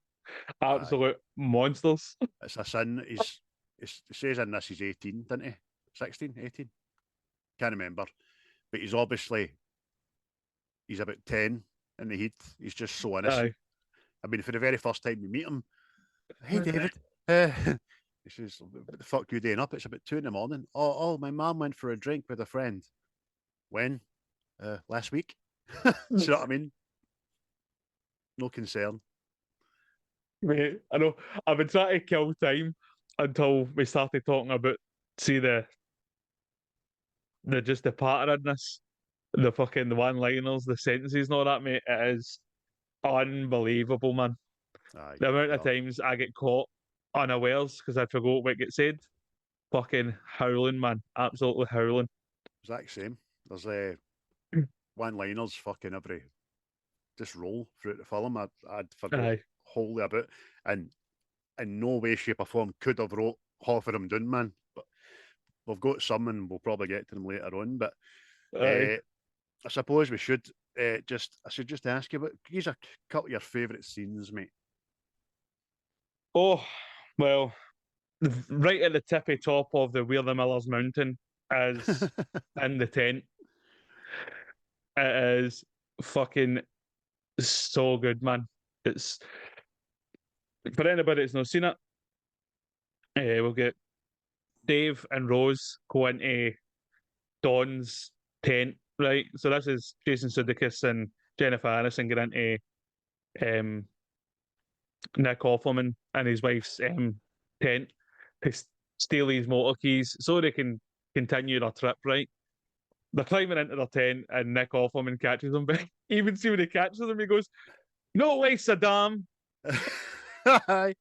absolute monsters. It's a sin. He says in this he's 18, didn't he? 16, 18? Can't remember. But he's about 10 in the heat. He's just so innocent. I mean, for the very first time you meet him, hey David, he says, "What the fuck you doing up? It's about 2 a.m. Oh, my mum went for a drink with a friend. When? Last week. Do you know what I mean? No concern. Mate, I know. I've been trying to kill time until we started talking about the patternedness, the one-liners, the sentences, and all that, mate. It is unbelievable, man. Aye, The amount yeah. of times I get caught unawares because I forgot what gets said. Fucking howling, man. Absolutely howling. Exact same. There's one-liners fucking every just roll throughout the film. I'd forgot Aye. wholly about, and in no way, shape, or form could have wrote half of them down, man. But we've got some, and we'll probably get to them later on. But Aye. I suppose we should I should just ask you about these are a couple of your favourite scenes, mate. Oh, well, right at the tippy top of the We're the Millers Mountain is in the tent. It is fucking so good, man. It's for anybody that's not seen it. We'll get Dave and Rose go into Don's tent, right? So this is Jason Sudeikis and Jennifer Aniston get into um, Nick Offerman and his wife's tent to steal his motor keys so they can continue their trip, right? They're climbing into their tent and Nick Offerman catches them. But even see when he catches them, he goes, "No way, Saddam." Aye.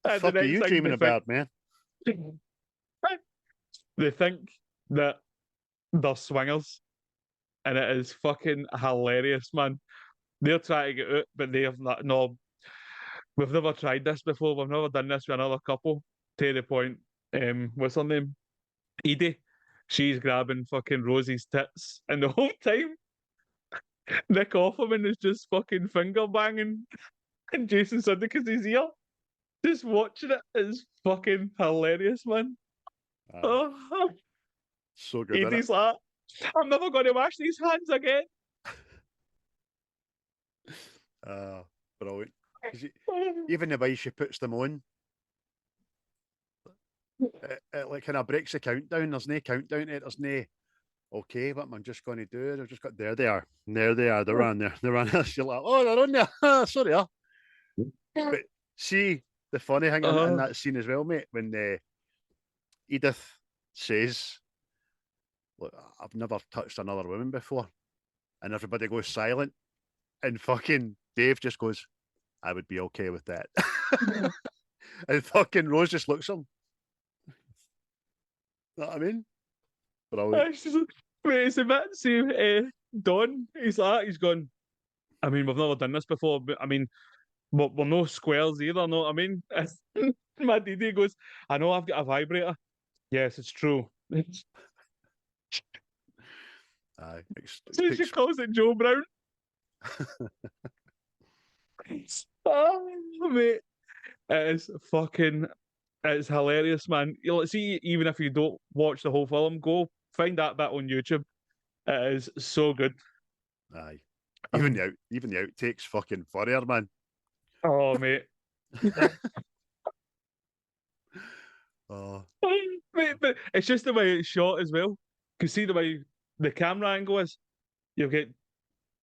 And Fuck are you dreaming about, man? They think that they're swingers, and it is fucking hilarious, man. They're trying to get out, but they have not. No, we've never tried this before. We've never done this with another couple. To the point, what's her name? Edie. She's grabbing fucking Rosie's tits, and the whole time, Nick Offerman is just fucking finger banging, and Jason Sudeikis is here, just watching it. It's fucking hilarious, man. Oh, So good. Edie's like, "I'm never going to wash these hands again." Brilliant. Even the way she puts them on, it like kind of breaks the countdown. There's no countdown. There's no, okay, what am I just going to do? I've just got, there they are. There they are. They're on there. They're on there. You're like, oh, they're on there. Sorry. But see, the funny thing in that scene as well, mate, when Edith says, look, I've never touched another woman before. And everybody goes silent. And fucking Dave just goes, I would be okay with that. And fucking Rose just looks at him. Know what I mean? Brilliant. Wait, it's a bit, see, Don, he's gone, I mean, we've never done this before, but I mean, we're no squares either, know what I mean? My DD goes, I know I've got a vibrator. Yes, it's true. Aye. So she calls it Joe Brown. Oh, mate. It's hilarious, man. You'll see, even if you don't watch the whole film, go find that bit on YouTube. It is so good. Aye. Even the outtakes fucking funnier, man. Oh, mate. Oh. Mate, but it's just the way it's shot as well. You see the way the camera angle is. You get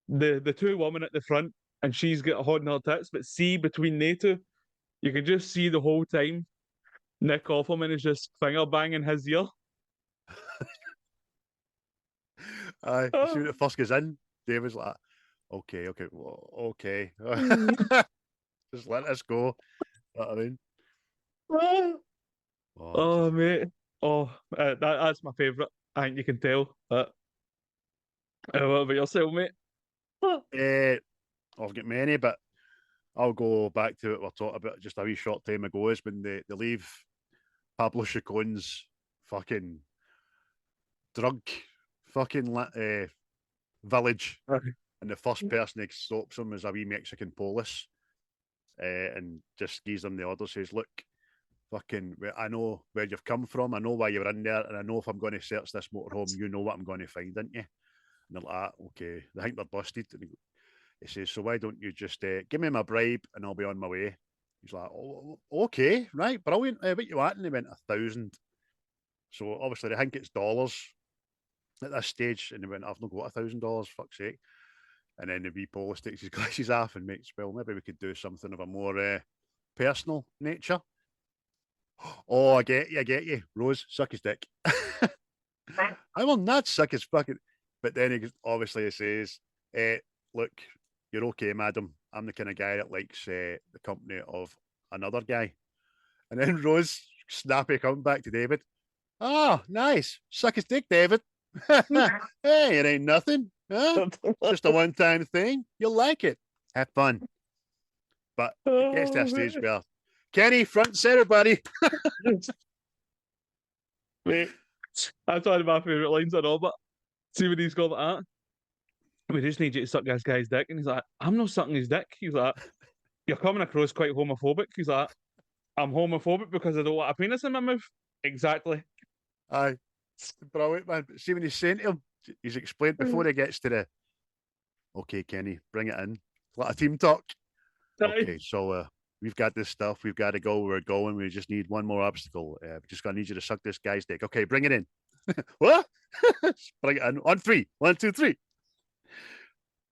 the two women at the front, and she's got holding her tits, but see between they two, you can just see the whole time Nick Offerman is just finger banging his ear. Aye. See when it first goes in, David's like, okay. Just let us go. You know what I mean? Oh, mate. Oh, that's my favourite. I think you can tell. What about yourself, mate? I've got many, but I'll go back to what we're talking about just a wee short time ago is when they leave Pablo Chicon's fucking drug fucking village. And the first person that stops him is a wee Mexican police and just gives them the order, says, look, fucking, I know where you've come from, I know why you were in there, and I know if I'm going to search this motorhome, you know what I'm going to find, don't you? they're like, okay, they think they're busted. And he says, so why don't you just give me my bribe and I'll be on my way? He's like, oh, okay, right, brilliant. What you want? And they went 1,000. So obviously, they think it's dollars at this stage. And they went, I've not got $1,000, fuck's sake. And then the wee Polish takes his glasses off and makes, well, maybe we could do something of a more personal nature. Oh, I get you. Rose, suck his dick. I will not suck his fucking. But then he says, look, you're okay, madam. I'm the kind of guy that likes the company of another guy. And then Rose, snappy, come back to David. Oh, nice. Suck his dick, David. Hey, it ain't nothing. Huh? Just a one-time thing. You'll like it. Have fun. But it gets to a stage where Kenny, front and center, buddy. Mate, that's one of my favourite lines at all, but see when he's got like that. We just need you to suck this guy's dick. And he's like, I'm not sucking his dick. He's like, you're coming across quite homophobic. He's like, I'm homophobic because I don't want a penis in my mouth. Exactly. Aye. Brilliant, man. But see when he's saying to him, he's explained before he gets to the, okay, Kenny, bring it in. Let a team talk. Okay, so we've got this stuff. We've got to go. We're going. We just need one more obstacle. We're just going to need you to suck this guy's dick. Okay, bring it in. What? Bring it in. On 3. 1, 2, 3.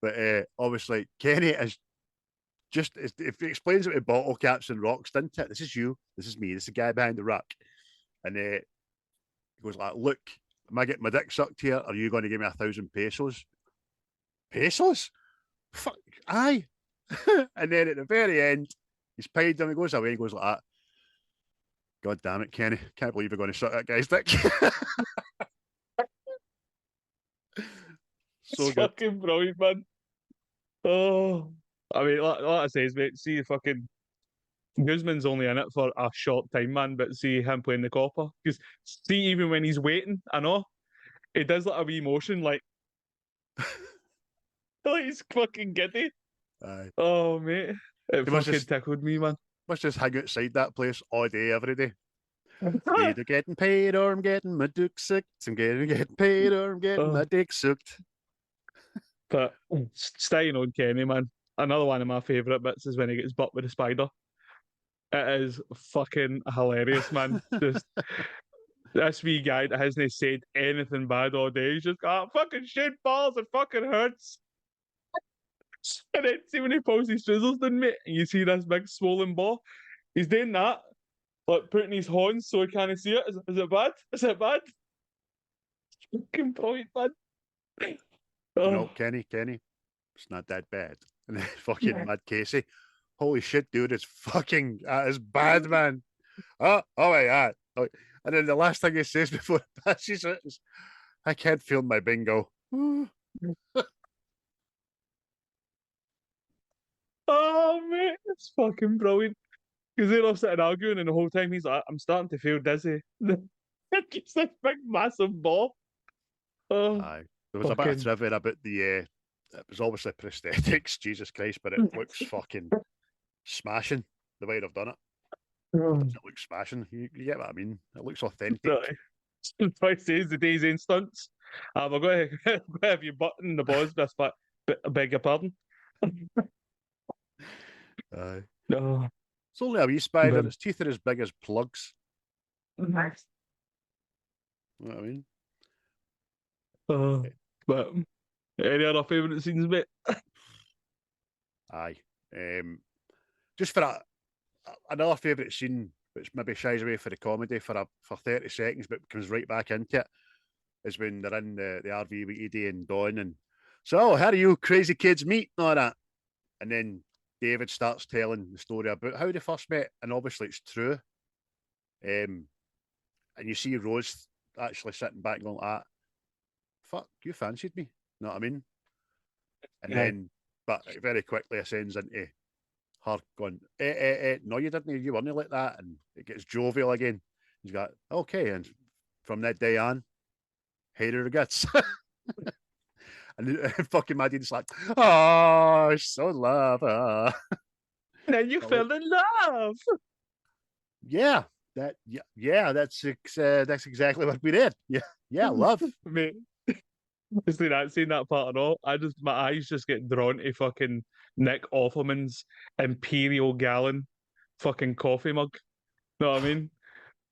But obviously, Kenny is just, if he explains it with bottle caps and rocks, didn't it? This is you. This is me. This is the guy behind the rock. And he goes like, look, am I getting my dick sucked here? Or are you going to give me 1,000 pesos? Pesos? Fuck, aye. And then at the very end, he's paid him. He goes away. He goes like that. God damn it, Kenny! Can't believe you're going to suck that guy's dick. So it's good. Fucking brilliant, man. Oh, I mean, like I says, mate. See, fucking Guzman's only in it for a short time, man. But see him playing the copper, because see, even when he's waiting, I know he does like a wee motion, like he's fucking giddy. Aye. Oh, mate, it fucking tickled me, man. Must just hang outside that place all day, every day. Either getting paid or I'm getting my dick sucked. I'm getting paid or I'm getting my dick sucked. But staying on Kenny, man, another one of my favourite bits is when he gets butt with a spider. It is fucking hilarious, man. Just this wee guy that hasn't said anything bad all day. He's just got fucking shit balls. It fucking hurts. And then see when he pulls his drizzles, then mate, and you see this big swollen ball. He's doing that, like putting his horns so he can't see it. Is it bad? Is it bad? Fucking brilliant, man. No, Kenny, it's not that bad. And then fucking Mad Casey, holy shit, dude, it's fucking, it's bad, man. Oh my God. Oh. And then the last thing he says before he passes it is, I can't feel my bingo. Oh, mate, it's fucking brilliant. Because they're all sitting arguing, and the whole time he's like, I'm starting to feel dizzy. It's this big, massive ball. Oh, aye. There was a bit of trivia about it was obviously prosthetics, Jesus Christ, but it looks fucking smashing the way they've done it. It doesn't look smashing. You get what I mean? It looks authentic. Right. Says the day's in stunts. We're going to have you button the balls, but I beg your pardon. Aye. No. It's only a wee spider. Its teeth are as big as plugs. Nice. You know what I mean? But any other favourite scenes, mate? Aye. Just for another favourite scene, which maybe shies away for the comedy for 30 seconds, but comes right back into it, is when they're in the RV with Edie and Dawn, and so how do you crazy kids meet and all that? And then David starts telling the story about how they first met, and obviously it's true. And you see Rose actually sitting back going like that. Fuck, you fancied me. You know what I mean? And then, but very quickly ascends into her going, no, you didn't. You weren't like that. And it gets jovial again. He's got, okay. And from that day on, hated her guts. And fucking Maddie's like, oh, so in love. Now you fell in love. Yeah. That's exactly what we did. Yeah, love. Mate. Seen that part at all. My eyes just get drawn to fucking Nick Offerman's Imperial Gallon fucking coffee mug. Know what I mean?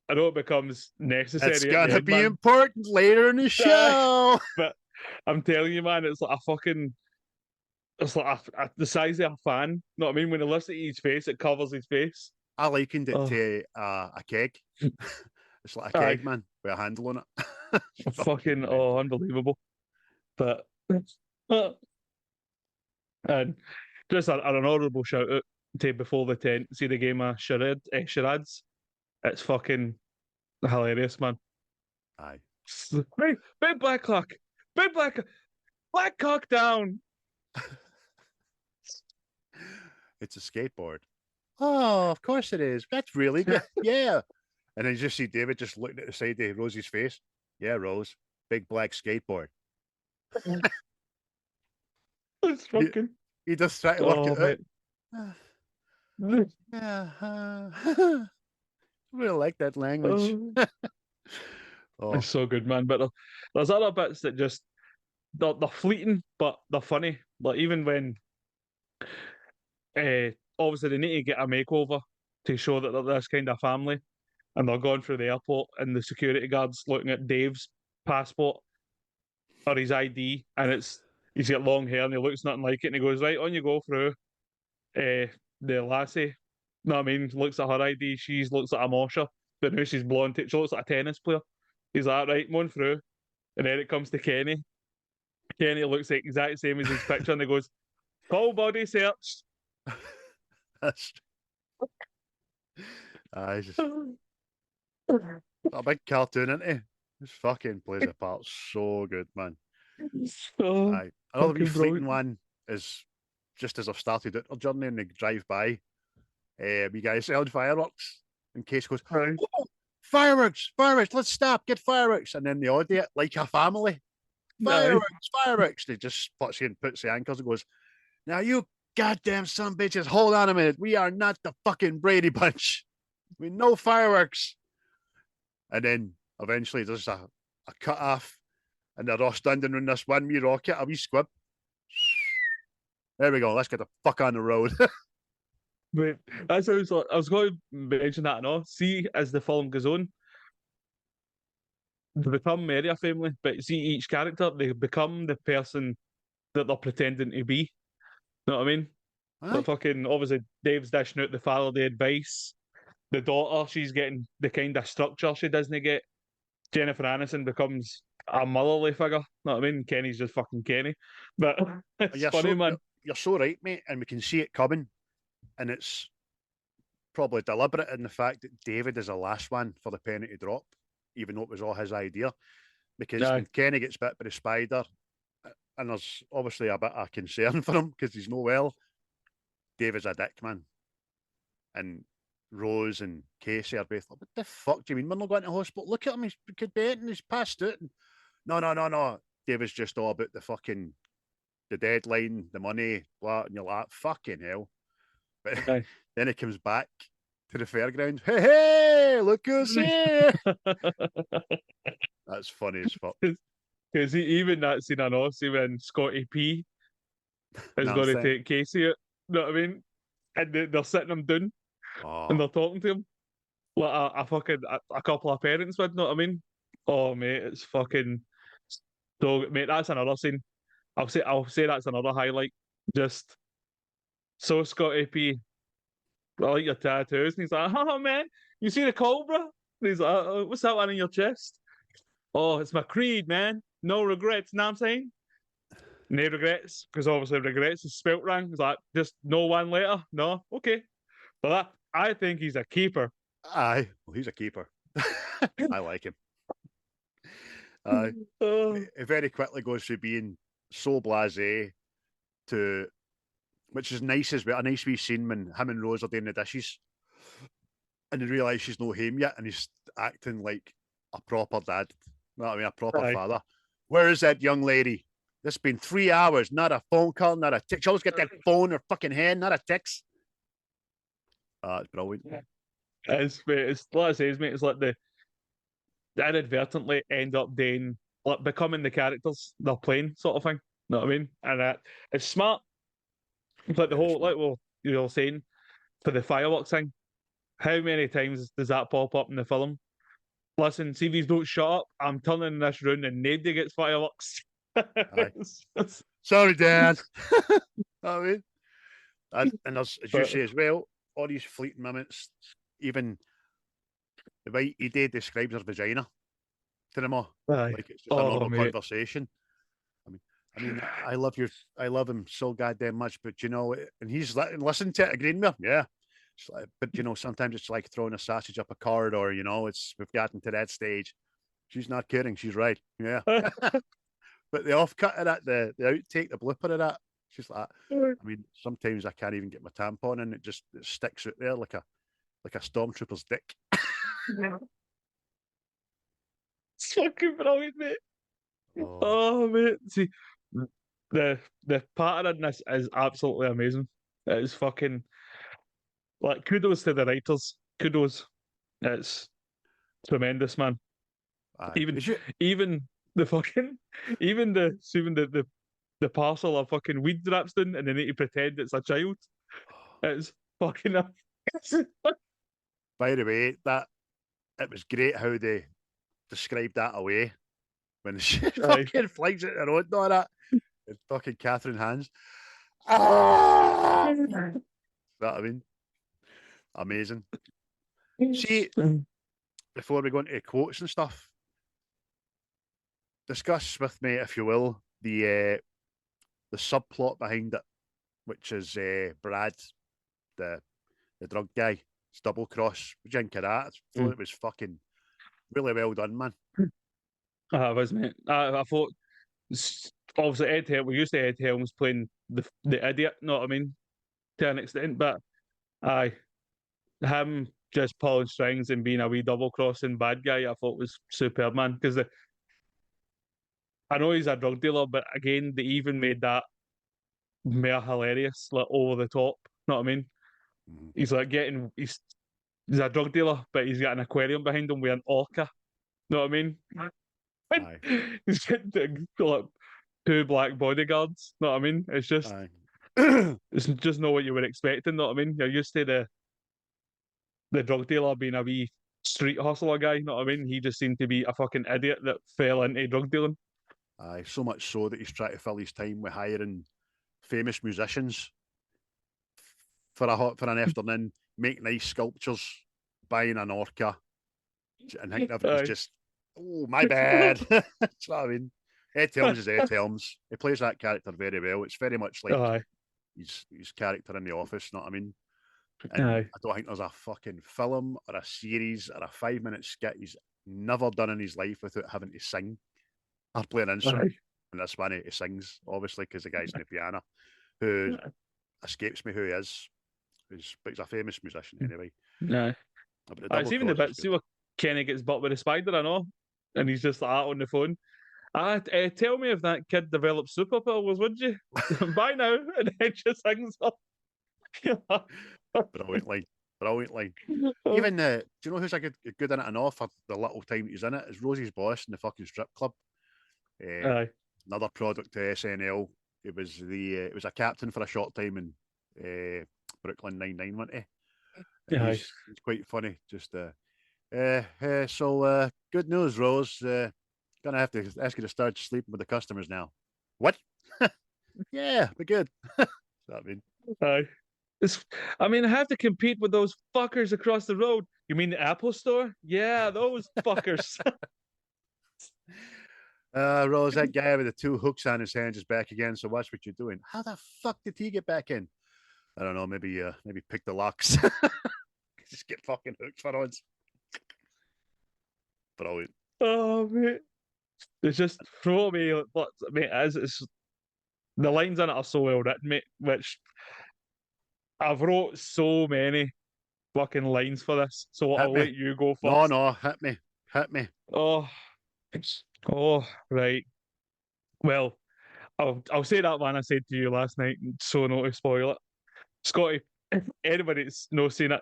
I know it becomes necessary. It's at the gonna end, be man. important later in the show. But I'm telling you, man, it's like a fucking. It's like the size of a fan. Know what I mean? When he lifts it to his face, it covers his face. I likened it Oh. to a keg. It's like a Aye. keg, man, with a handle on it. Fucking unbelievable. But and just an honourable shout out to Before the Tent. See the game of charades. It's fucking hilarious, man. Aye. Big black cock, big black cock down. It's a skateboard. Oh, of course it is. That's really good. Yeah. And then you just see David just looking at the side of Rosie's face. Yeah, Rose. Big black skateboard. It's fucking. He just try to work it mate. out. Yeah. I really like that language. Oh. It's so good, man. But there's other bits that just they're fleeting, but they're funny. Like even when obviously they need to get a makeover to show that they're this kind of family, and they're going through the airport, and the security guard's looking at Dave's passport or his ID, and he's got long hair and he looks nothing like it, and he goes, right, on you go through. The lassie, no, I mean, looks at her ID, she looks like a mosher, but now she's blonde, she looks like a tennis player. He's like, right, going through. And then it comes to Kenny. Kenny looks like exact same as his picture, and he goes, full body search. That's just a big cartoon, isn't he? This fucking plays a part so good, man. Aye. Another wee fleeting one is just as I've started our journey and they drive by, we guys selling fireworks. And Case goes, oh, fireworks, let's stop, get fireworks. And then they order it like a family. Fireworks. They just puts the anchors and goes, now you goddamn son bitches, hold on a minute. We are not the fucking Brady Bunch. We no fireworks. And then eventually there's a cut off and they're all standing in this one wee rocket, a wee squib. There we go. Let's get the fuck on the road. Wait, that sounds like I was going to mention that and all. See, as the film goes on, they become merry a family, but see each character, they become the person that they're pretending to be. You know what I mean? But fucking obviously Dave's dishing out the fatherly advice. The daughter, she's getting the kind of structure she doesn't get. Jennifer Aniston becomes a motherly figure. You know what I mean? Kenny's just fucking Kenny. But it's funny, man. You're so right, mate, and we can see it coming. And it's probably deliberate in the fact that David is the last one for the penny to drop, even though it was all his idea. Because when Kenny gets bit by the spider, and there's obviously a bit of concern for him because he's no well, David's a dick, man. And Rose and Casey are both like, what the fuck do you mean? We're not going to hospital. Look at him, he could be it and he's passed it. And no. David's just all about the deadline, the money, blah, and you're like, fucking hell. But then he comes back to the fairground. Hey, look who's here. That's funny as fuck. Because even that scene I know, see when Scotty P is going to take Casey out, you know what I mean? And they're sitting him down and they're talking to him like a couple of parents would, you know what I mean? Oh, mate, it's fucking so, mate, that's another scene. I'll say that's another highlight. Just so Scotty P, I like your tattoos. And he's like, oh man, you see the cobra? And he's like, what's that one in your chest? Oh, it's my creed, man. No regrets, know what I'm saying? No regrets, because obviously regrets is spelt wrong. He's like, just no one later. No, okay. But I think he's a keeper. Aye, well, he's a keeper. I like him. It very quickly goes from being so blasé to, which is nice as well, a nice wee scene when him and Rose are doing the dishes and they realise she's not home yet and he's acting like a proper dad. You know what I mean? A proper father. Where is that young lady? This has been 3 hours, not a phone call, not a text. She always got that phone in her fucking hand, not a text. It's brilliant. It's like I say, mate, it's like they inadvertently end up doing like becoming the characters they're playing, sort of thing. You know what I mean? And it's smart. But the Very whole, smart. like, well, you were saying, for the fireworks thing, how many times does that pop up in the film? Listen, see, these don't shut up. I'm turning this round and nobody gets fireworks. Aye. Sorry, Dad. I mean, and there's, as you But- say as well, all these fleeting moments, even the way Edie describes her vagina to them all, Aye. like it's just a Oh, normal mate. conversation. I mean, I love him so goddamn much, but you know, and he's listening to it, agreeing with him, yeah. It's like, but you know, sometimes it's like throwing a sausage up a corridor. You know, we've gotten to that stage. She's not kidding. She's right. Yeah. But the offcut of that, the outtake, the blooper of that, she's like, I mean, sometimes I can't even get my tampon in. It sticks out there like a stormtrooper's dick. It's fucking brilliant, mate. Oh, Oh, mate. See, the pattern in this is absolutely amazing. It is fucking like kudos to the writers. Kudos. It's tremendous, man. aye. Even Is you, even the fucking even the parcel of fucking weed wraps in and they need to pretend it's a child. It's fucking amazing. by the way, that it was great how they described that away when she fucking flags it the road and all that. And fucking Kathryn Hans. Ah! That I mean, amazing. See, before we go into quotes and stuff, discuss with me, if you will, the subplot behind it, which is Brad, the drug guy, it's double cross. What do you think of that? I thought it was fucking really well done, man. Was mate. I thought obviously Ed Helms. We used to Ed Helms playing the idiot. Know what I mean? To an extent, but aye, him just pulling strings and being a wee double crossing bad guy, I thought was superb, man. Because I know he's a drug dealer, but again, they even made that more hilarious, like over the top. Know what I mean? Mhm. He's like he's a drug dealer, but he's got an aquarium behind him with an orca. Know what I mean? Aye. He's getting like two black bodyguards. Know what I mean? It's just Aye. it's just not what you were expecting. Know what I mean? You're used to the drug dealer being a wee street hustler guy. Know what I mean? He just seemed to be a fucking idiot that fell into drug dealing. Aye. So much so that he's trying to fill his time with hiring famous musicians for an afternoon, make nice sculptures, buying an orca, and thinking everything's Aye. just, oh, my bad. That's what I mean. Ed Helms is Ed Helms. He plays that character very well. It's very much like Aye. his character in The Office, you know what I mean? And Aye. I don't think there's a fucking film or a series or a 5-minute skit he's never done in his life without having to sing or play an instrument. Aye. And this one he sings, obviously, because the guy's in the piano, who escapes me who he is. But he's a famous musician anyway. Aye. But the I double see even the cross bit. is See good. what Kenny gets butt with a spider, I know, and he's just like that on the phone. Tell me if that kid develops superpowers, would you? Bye now, and then just hangs up. Brilliant line. Brilliant line. Even do you know who's a good in it enough for the little time he's in it? Is Rosie's boss in the fucking strip club. Aye. Another product to SNL. It was a captain for a short time in Brooklyn Nine-Nine, wasn't he? And Aye. he's quite funny. Just so good news, Rose. Gonna have to ask you to start sleeping with the customers now. What? Yeah, we're good. I mean, Aye. I mean, I have to compete with those fuckers across the road. You mean the Apple store? Yeah, those fuckers. Rose, that guy with the 2 hooks on his hands is back again. So watch what you're doing. How the fuck did he get back in? I don't know. Maybe pick the locks. Just get fucking hooked for once. Brilliant. Oh mate, it's just throw me. What mate it's the lines in it are so well written, mate. Which I've wrote so many fucking lines for this, so Hit I'll me. let you go No, first. no, hit me. Hit me. Oh, oh, right. Well, I'll say that one I said to you last night, so not to spoil it. Scotty, anybody that's not seen it,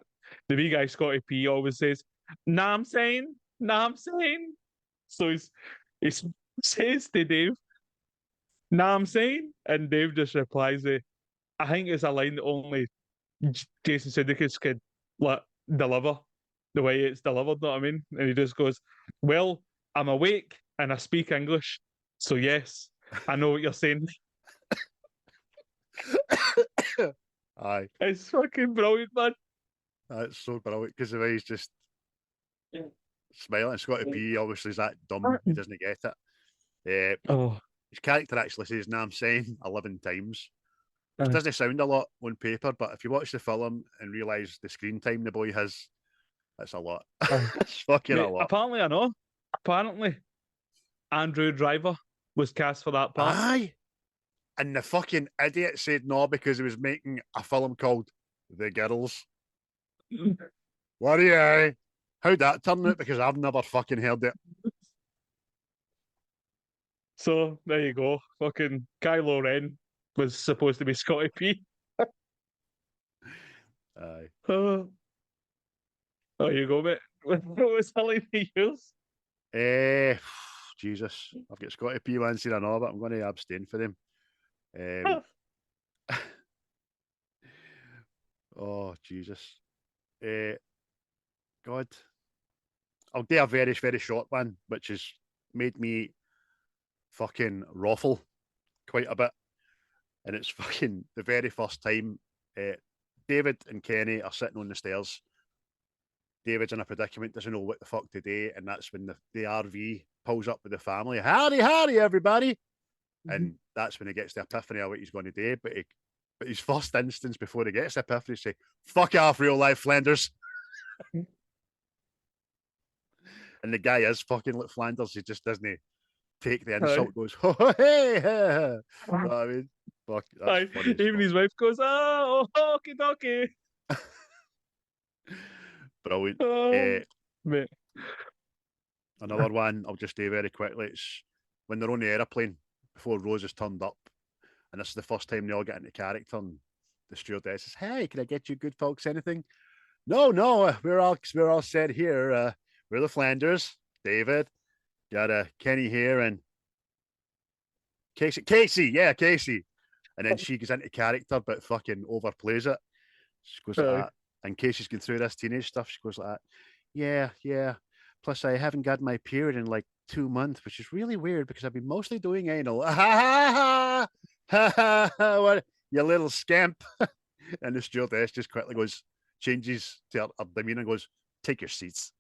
the wee guy Scotty P always says, "Nah, I'm saying, nah, I'm saying." So he's says to Dave, "Nah, I'm saying," and Dave just replies with, "I think it's a line that only Jason Sudeikis could deliver the way it's delivered." Know what I mean? And he just goes, "Well, I'm awake and I speak English, so yes, I know what you're saying." Aye, It's fucking brilliant, man. that's so brilliant because the way he's just smiling. Scotty P obviously is that dumb, he doesn't get it. Oh, His character actually says, "Nah, I'm saying" 11 times. Which aye. doesn't sound a lot on paper, but if you watch the film and realise the screen time the boy has, that's a lot. Aye. It's fucking a Mate, lot. apparently, I know. Apparently, Andrew Driver was cast for that part. Aye. And the fucking idiot said no because he was making a film called The Girls. What are you? How'd that turn out? Because I've never fucking heard it. So there you go. Fucking Kylo Ren was supposed to be Scotty P. Aye. Oh, there you go, mate. What was Hilly to yours? Jesus. I've got Scotty P ones here, I know, but I'm going to abstain for them. Oh, Jesus. God. I'll do a very, very short one, which has made me fucking ruffle quite a bit. And it's fucking the very first time David and Kenny are sitting on the stairs. David's in a predicament, doesn't know what the fuck to do, and that's when the RV pulls up with the family. Howdy, howdy, everybody. And that's when he gets the epiphany of what he's going to do. But his first instance before he gets the epiphany, say, "Fuck off, real life Flanders." And the guy is fucking like Flanders. He just doesn't take the insult. Goes, "Oh, hey, hey." You know what I mean? Fuck, that's funny. Even his wife goes, "Oh, okie dokie." Brilliant. Mate. Another one I'll just do very quickly. It's when they're on the aeroplane before Rose has turned up, and this is the first time they all get into character. And the stewardess says, "Hey, can I get you good folks anything?" No, we're all set here. We're the Flanders. David, got Kenny here, and Casey, yeah, Casey. And then she goes into character, but fucking overplays it. She goes like that. And Casey's going through this teenage stuff. She goes like that. Yeah. Plus, I haven't got my period in like 2 months, which is really weird because I've been mostly doing anal. Ha ha ha! What, you little scamp. And the stewardess just quickly goes, changes to her demeanor and goes, "Take your seats."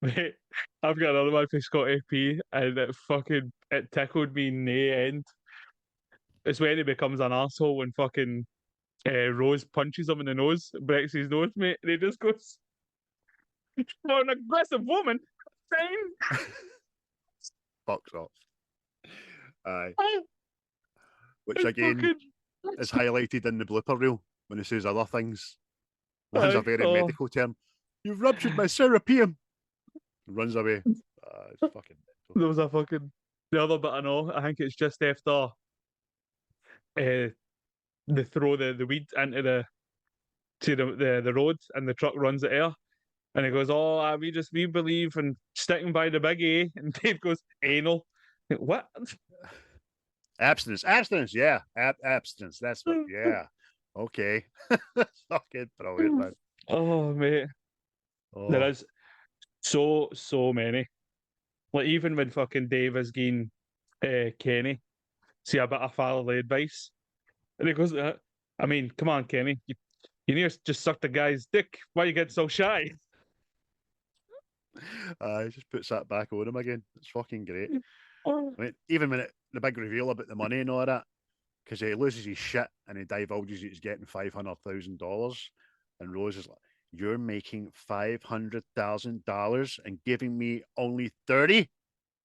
Mate, I've got another one for Scotty P, and it tickled me in the end. It's when he becomes an asshole when fucking Rose punches him in the nose, breaks his nose, mate, and he just goes, "For an aggressive woman, same." Fucks off. Aye. Which again is highlighted in the blooper reel when he says other things. That's a very medical term. "You've ruptured my cerupium." Runs away. It's fucking mental. There was a fucking the other bit I know. I think it's just after they throw the weed into the road and the truck runs the air. And he goes, "Oh, we believe in sticking by the big A." And Dave goes, "Anal." What? Abstinence, yeah. Abstinence. That's what, yeah. Okay. Fucking brilliant, man. Oh, mate. There is so many. Like, even when fucking Dave is getting Kenny, see a bit of fatherly advice. And he goes, "I mean, come on, Kenny. You need to just suck the guy's dick. Why you get so shy?" He just puts that back on him again. It's fucking great. I mean, even when the big reveal about the money and all that, because he loses his shit and he divulges he's getting $500,000, and Rose is like, "You're making $500,000 and giving me only 30."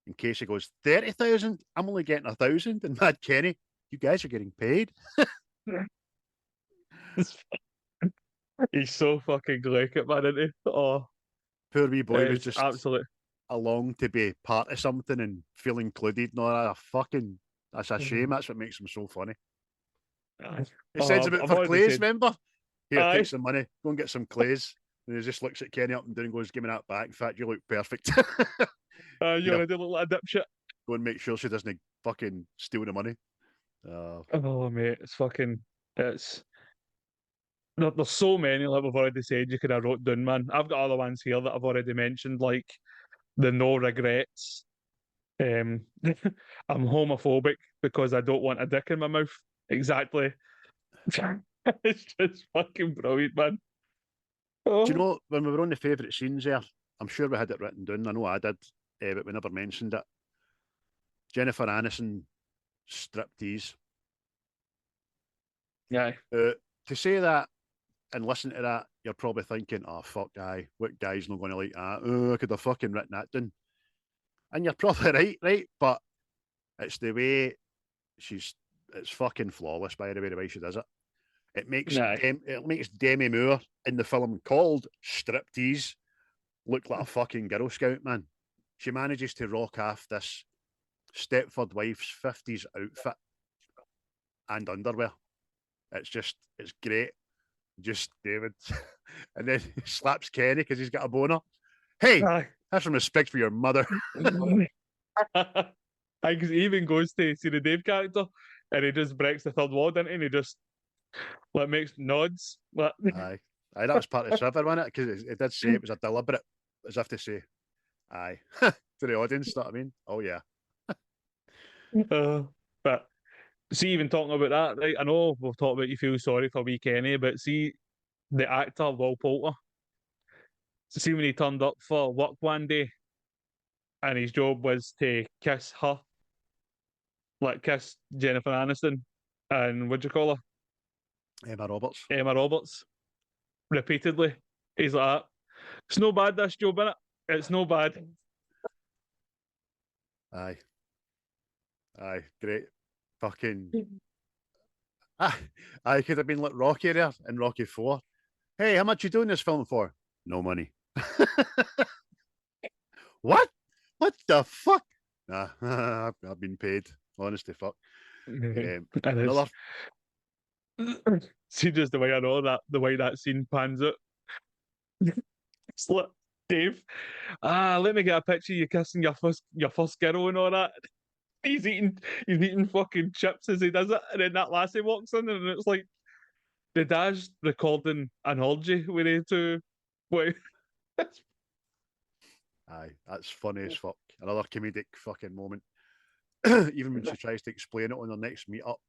In case he goes, 30,000? I'm only getting 1,000. And Mad Kenny, "You guys are getting paid." He's so fucking like it, man, isn't he? Oh, poor wee boy was just absolute along to be part of something and feel included and all that. That's a shame. That's what makes him so funny. He sends him out for clays, remember? Here, take some money. Go and get some clays. And he just looks at Kenny up and down and goes, "Give me that back. In fact, you look perfect." You know, already look like a dipshit. Go and make sure she doesn't fucking steal the money. Oh, mate, it's. There's so many, like we've already said, you could have wrote down, man. I've got other ones here that I've already mentioned, like the no regrets. I'm homophobic because I don't want a dick in my mouth. Exactly. It's just fucking brilliant, man. Do you Oh. know, when we were on the favourite scenes there, I'm sure we had it written down. I know I did, but we never mentioned it. Jennifer Aniston striptease. Yeah. To say that and listen to that, you're probably thinking, "Oh fuck, guy, what guy's not going to like that? Oh, I could have fucking written that down." And you're probably right? But it's the way it's fucking flawless by the way she does it. It makes Nah. it makes Demi Moore in the film called Striptease look like a fucking Girl Scout, man. She manages to rock off this Stepford wife's 50s outfit and underwear. It's great. Just David. And then he slaps Kenny because he's got a boner. Hey, have some respect for your mother. I he even goes to see the Dave character and he just breaks the third wall, doesn't he? And he just like makes nods. Like... Aye. That was part of the server, wasn't it? Because it did say it was a deliberate, as if to say, aye, to the audience, you know what I mean? Oh, yeah. But see, even talking about that, right? I know we've talked about you feel sorry for wee Kenny, but see the actor Will Poulter. So see when he turned up for work one day and his job was to kiss her, like kiss Jennifer Aniston and what'd you call her? Emma Roberts. Repeatedly. He's like, it's no bad, this job, innit? It's no bad. Aye, great. Fucking. I could have been like Rocky there in Rocky 4. Hey, how much you doing this film for? No money. What? What the fuck? Nah, I've been paid. Honestly, fuck. Another. See, just the way I know that, the way that scene pans out. It's like, Dave, let me get a picture of you kissing your first girl and all that. He's eating fucking chips as he does it, and then that lassie walks in, and it's like the dad's recording an orgy with you two. Wait. Aye, that's funny as fuck. Another comedic fucking moment. Even when she tries to explain it on her next meet up,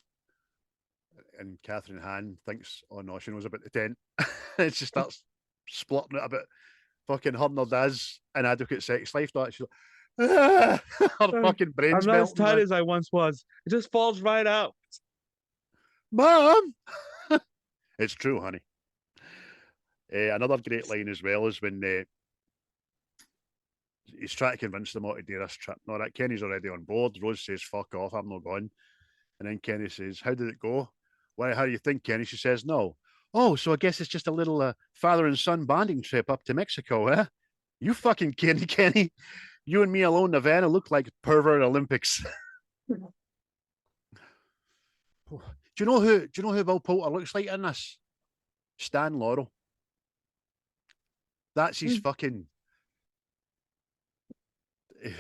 and Kathryn Hann thinks, "Oh no, she knows about the tent." And she starts splitting it about fucking her and her dad's inadequate sex life. That she's like, her fucking brains I'm not as melting. tired as I once was. It just falls right out. Mom, it's true, honey. Another great line as well is when he's trying to convince them all to do this trip. No, that Kenny's already on board. Rose says, "Fuck off, I'm not going." And then Kenny says, "How did it go?" "Why, how do you think, Kenny?" She says, "No." "Oh, so I guess it's just a little father and son bonding trip up to Mexico, eh?" You fucking Kenny. You and me alone, Havana, look like pervert Olympics. Do you know who Will Poulter looks like in this? Stan Laurel. That's his fucking. He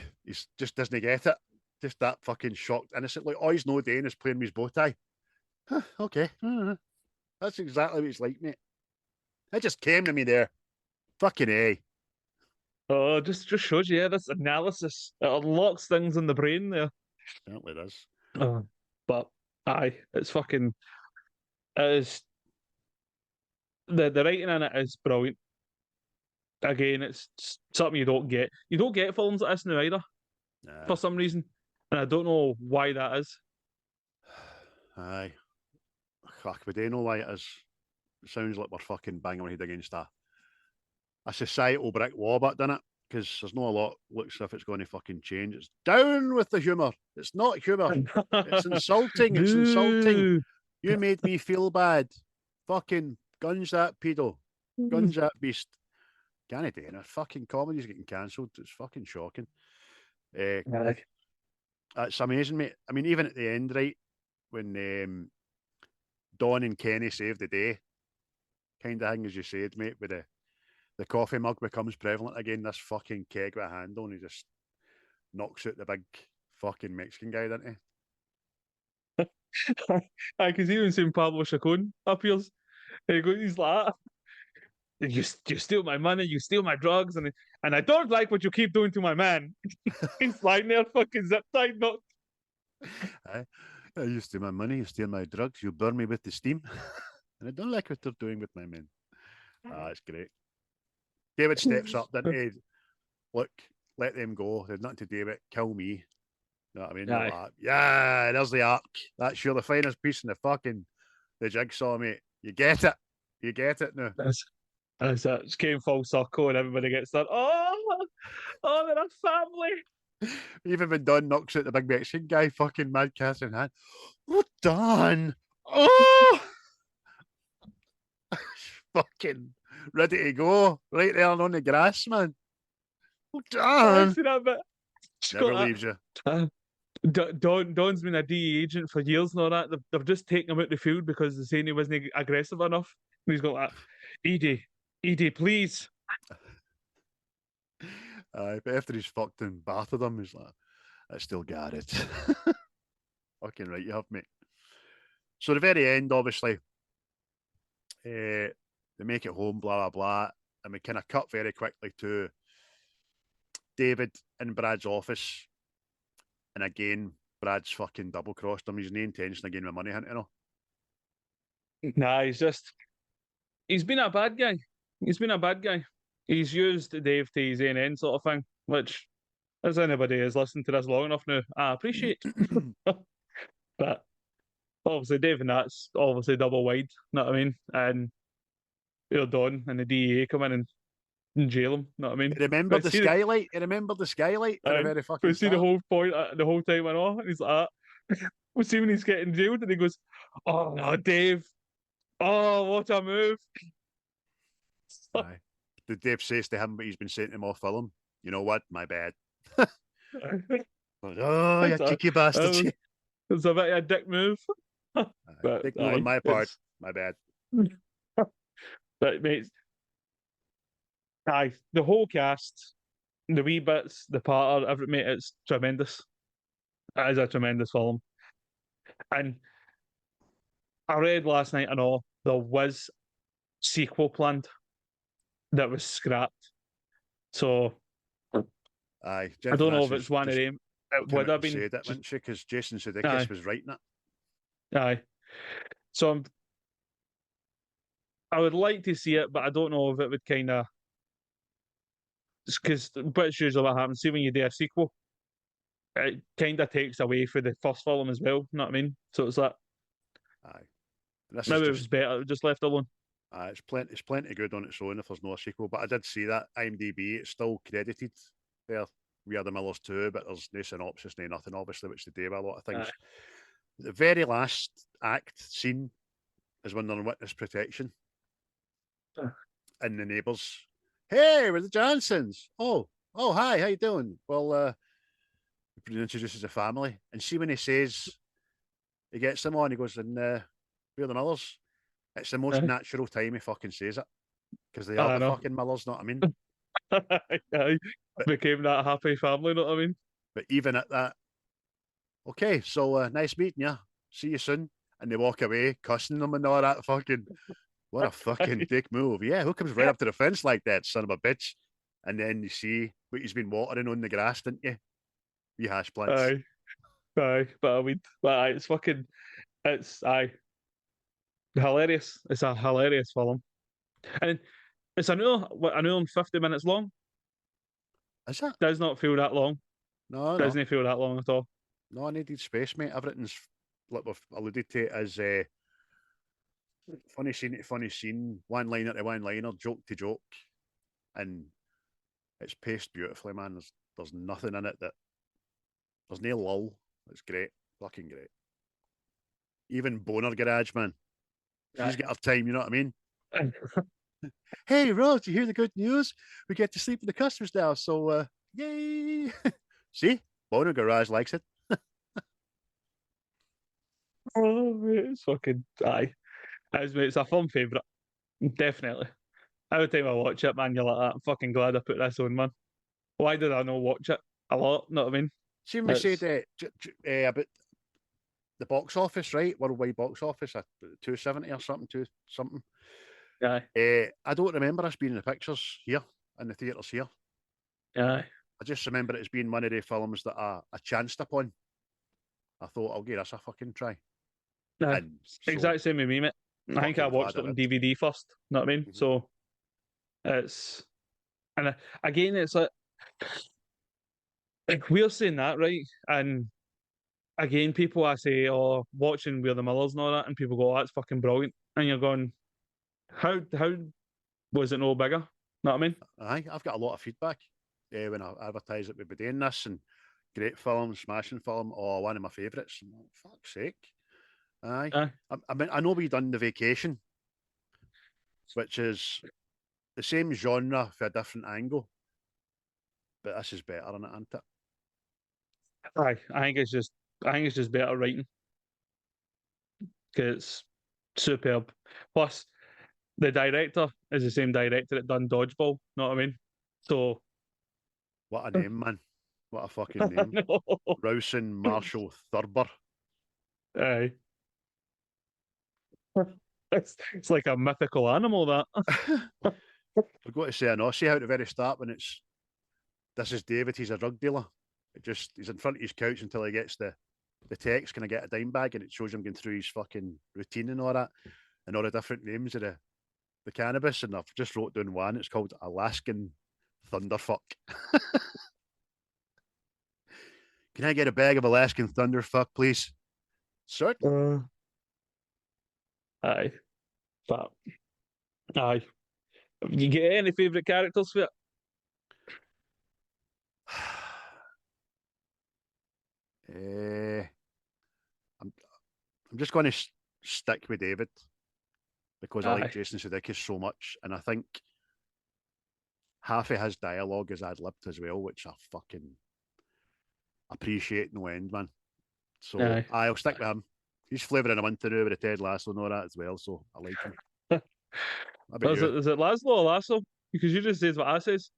just doesn't get it. Just that fucking shocked, innocent. Like, all he's no doing is playing with his bow tie. Huh, okay. That's exactly what he's like, mate. It just came to me there. Fucking A. Oh, just shows you, yeah, this analysis. It unlocks things in the brain there. Certainly does. But aye, it's fucking it is the writing in it is brilliant. Again, it's something you don't get. You don't get films like this now either, for some reason. And I don't know why that is. Aye. Fuck, we do know why it is. It sounds like we're fucking banging our head against a societal brick wall, but doesn't it? Because there's not a lot looks as if it's going to fucking change. It's down with the humour. It's not humour. It's insulting. It's insulting. You made me feel bad. Fucking guns that pedo. Guns that beast. Can't do it. Fucking comedy's getting cancelled. It's fucking shocking. It's amazing, mate. I mean, even at the end, right, when Don and Kenny save the day, kind of thing, as you said, mate, with the the coffee mug becomes prevalent again. This fucking keg with a handle, and he just knocks out the big fucking Mexican guy, doesn't he? I can even see Pablo Chacon appears. He's like, you steal my money, you steal my drugs, and I don't like what you keep doing to my man. He's lying there fucking zip tied, not. You steal my money, you steal my drugs, you burn me with the steam, and I don't like what they're doing with my men. That's great. David steps up, doesn't he? Look, let them go. There's nothing to do with it. Kill me. You know what I mean? Like, yeah, there's the arc. That's the finest piece in the jigsaw, mate. You get it. You get it now. As it came full circle and everybody gets that. Oh, they're a family. Even when Don knocks out the big Mexican guy, fucking mad Kathryn Hann. Oh, Don. Oh, fucking ready to go. Right there on the grass, man. Oh, Don. Never leaves you. Don's been a DE agent for years and all that. They've just taken him out the field because they're saying he wasn't aggressive enough. And he's got that, Edie, please. But after he's fucked and battered him, he's like, I still got it. Fucking right, you have, mate. So the very end, obviously, they make it home, blah, blah, blah. And we kind of cut very quickly to David in Brad's office. And again, Brad's fucking double crossed him. He's no intention of getting my money hunting. Nah, he's been a bad guy. He's used Dave to his end sort of thing, which, as anybody has listened to this long enough now, I appreciate. But obviously, Dave and that's obviously double wide, you know what I mean? And you're Don and the DEA come in and jail him, you know what I mean? Remember the skylight? Very fucking we see the whole point, the whole time and all, and he's like, we see when he's getting jailed, and he goes, oh, no, Dave. Oh, what a move. Did Dave says to him, but he's been sending him off film? You know what? My bad. Oh, you cheeky bastard. It's a bit of a dick move. Dick move on my part. My bad. But, mate, the whole cast, the wee bits, the part, mate, it's tremendous. It is a tremendous film. And I read last night and all, there was sequel planned that was scrapped. So I don't know if it's one of them. It would have been because Jason Sedickis was writing it. Aye. So I would like to see it, but I don't know if it would kind of, because British usually what happens. See when you do a sequel, it kind of takes away from the first film as well. You know what I mean? So it's that. Aye. Maybe it was better just left alone. It's plenty good on its own if there's no sequel. But I did see that ImDb, it's still credited there. We are the Millers too, but there's no synopsis, no nothing, obviously, which they do with a lot of things. The very last act scene is when they're in witness protection. And the neighbours, hey, we're the Johnsons. Oh, hi, how you doing? Well, he introduces the family. And see when he says, he gets them on, he goes, and we're the Millers. It's the most natural time he fucking says it. Because they are the fucking Millers, know what I mean? Became that happy family, know what I mean? But even at that, okay, so nice meeting you. See you soon. And they walk away, cussing them and all that fucking, what a fucking dick move. Yeah, who comes right up to the fence like that, son of a bitch? And then you see what he's been watering on the grass, didn't you? Wee hash plants. But I mean, it's fucking, it's hilarious. It's a hilarious film. And it's an hour and 50 minutes long. Is it? Does not feel that long. No. Doesn't feel that long at all. No, I needed space, mate. Everything's, like we've alluded to, as funny scene to funny scene, one liner to one liner, joke to joke. And it's paced beautifully, man. There's nothing in it that, there's no lull. It's great. Fucking great. Even Boner Garage, man. She's got her time, you know what I mean? Hey, Rose, you hear the good news? We get to sleep with the customers now, so yay! See? Boner Garage likes it. Oh, it's fucking, it's a fun favourite. Definitely. every time I watch it, man, you're like, "Ah, I'm fucking glad I put this on, man. Why did I not watch it a lot? Know what I mean? See, when we said It's about the box office, right? Worldwide box office, 270 or something, two something. aye, I don't remember us being in the pictures here, in the theatres here. aye, I just remember it as being one of the films that I chanced upon. I thought, I'll give this a fucking try. aye. And so, Exact same with me, mate. I think I fucking glad watched I it on did. DVD first. Know what I mean? Mhm. So it's and again, it's like we're saying that, right? And again, people I say, "Oh, watching We're the Millers" and all that, and people go, "Oh, that's fucking brilliant," and you're going, "How was it no bigger?" Know what I mean? I've got a lot of feedback when I advertise that we'd be doing this, and great film, smashing film, or one of my favourites. Fuck's sake. Aye. Aye, I mean, I know we done The Vacation, which is the same genre for a different angle, but this is better than it, isn't it? aye. I think it's just better writing because it's superb. Plus, the director is the same director that done Dodgeball. Know what I mean? So, What a name, man. What a fucking name. no. Rousing Marshall Thurber. Aye. It's like a mythical animal, that. I've got to say, I know. See how at the very start when it's this is David, he's a drug dealer. He's in front of his couch until he gets the text, can I get a dime bag? And it shows him going through his fucking routine and all that, and all the different names of the cannabis. And I've just wrote down one. It's called Alaskan Thunderfuck. Can I get a bag of Alaskan Thunderfuck, please? Certainly. Aye. But, aye. You get any favourite characters for it? Eh, I'm I'm just going to stick with David because I like Aye. Jason Sudeikis so much, and I think half of his dialogue is ad libbed as well, which I fucking appreciate no end, man. So Aye. I'll stick with him. He's flavouring him into with the Ted Lasso and all that as well, so I like him. How about you? Is it Laszlo or Lasso? Because you just says what I says.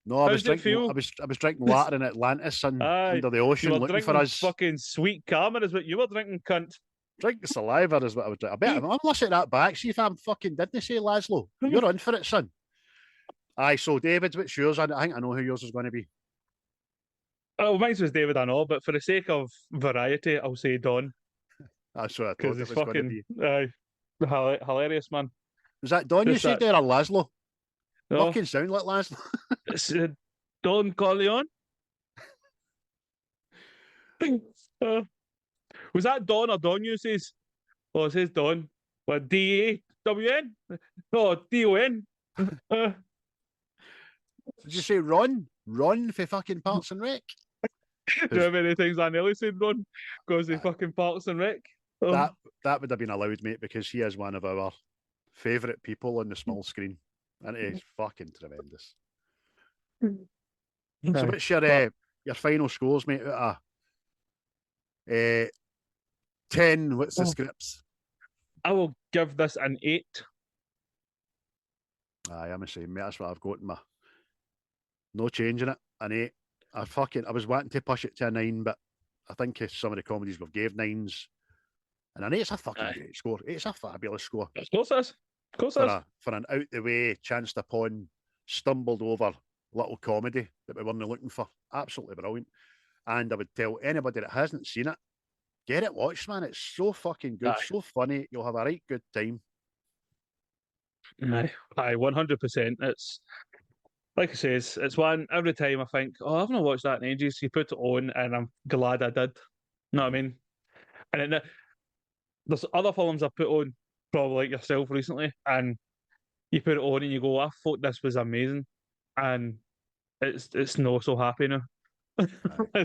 No, How did it feel? I was drinking water in Atlantis and Aye. under the You ocean were looking for drinking us. fucking sweet Carmen is what you were drinking, cunt. Drinking saliva is what I was drinking. I bet I'm listening to that back. See if I'm fucking didn't say Laszlo. You're in for it, son. Aye, so David, what's yours? I think I know who yours is going to be. Oh, mine was David, I know, but for the sake of variety, I'll say Don. That's what I Because thought it he's was going to fucking be. hilarious, man. Was that Don you Just said that, there or Laszlo? no, Fucking sound like Laszlo. it's Don Corleone. Uh, was that Don or Don you says? Oh, it says Don. What, D-A-W-N? No, D-O-N. Did you say Ron? Ron for fucking Parks and Rec? Do you know how many times I nearly said Ron? Because he Uh, fucking Parks and Rec. Oh. that would have been allowed, mate, because he is one of our favourite people on the small screen, and he's fucking tremendous. So, what's your final scores, mate? Out of 10, what's the scripts? I will give this an 8. Aye, I'm the same, mate. That's what I've got in my. No changing it. An 8. I was wanting to push it to a 9, but I think some of the comedies we've gave 9s, and an 8's a fucking great score. 8's a fabulous score. Of course it is. Of course it is. For an out the way, chanced upon, stumbled over little comedy that we weren't looking for. Absolutely brilliant. And I would tell anybody that hasn't seen it, get it watched, man. It's so fucking good, so funny. You'll have a right good time. Aye, 100%. It's like I says, it's one every time I think, oh, I've not watched that in ages. You put it on, and I'm glad I did. You know what I mean? And then there's other films I've put on, probably like yourself recently, and you put it on and you go, I thought this was amazing, and it's not so happy now.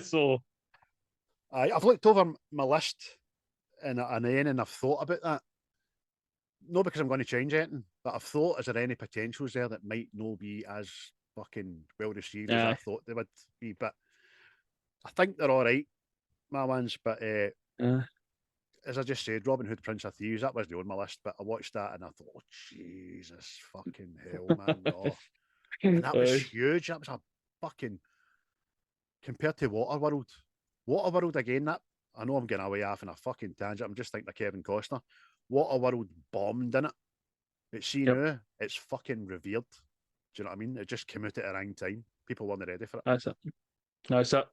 So I've looked over my list and I've thought about that. Not because I'm going to change anything, but I've thought, is there any potentials there that might not be as fucking well received as I thought they would be? But I think they're all right, my ones. But as I just said, Robin Hood, Prince of Thieves, that wasn't on my list, but I watched that and I thought, oh, Jesus fucking hell, man. Oh. And that was huge. That was a fucking, compared to Waterworld. Waterworld, again, that, I know I'm getting away off in a fucking tangent. I'm just thinking of Kevin Costner. Waterworld bombed in it. But see now, it's fucking revered. Do you know what I mean? It just came out at the wrong time. People weren't ready for it. That's it. That's it.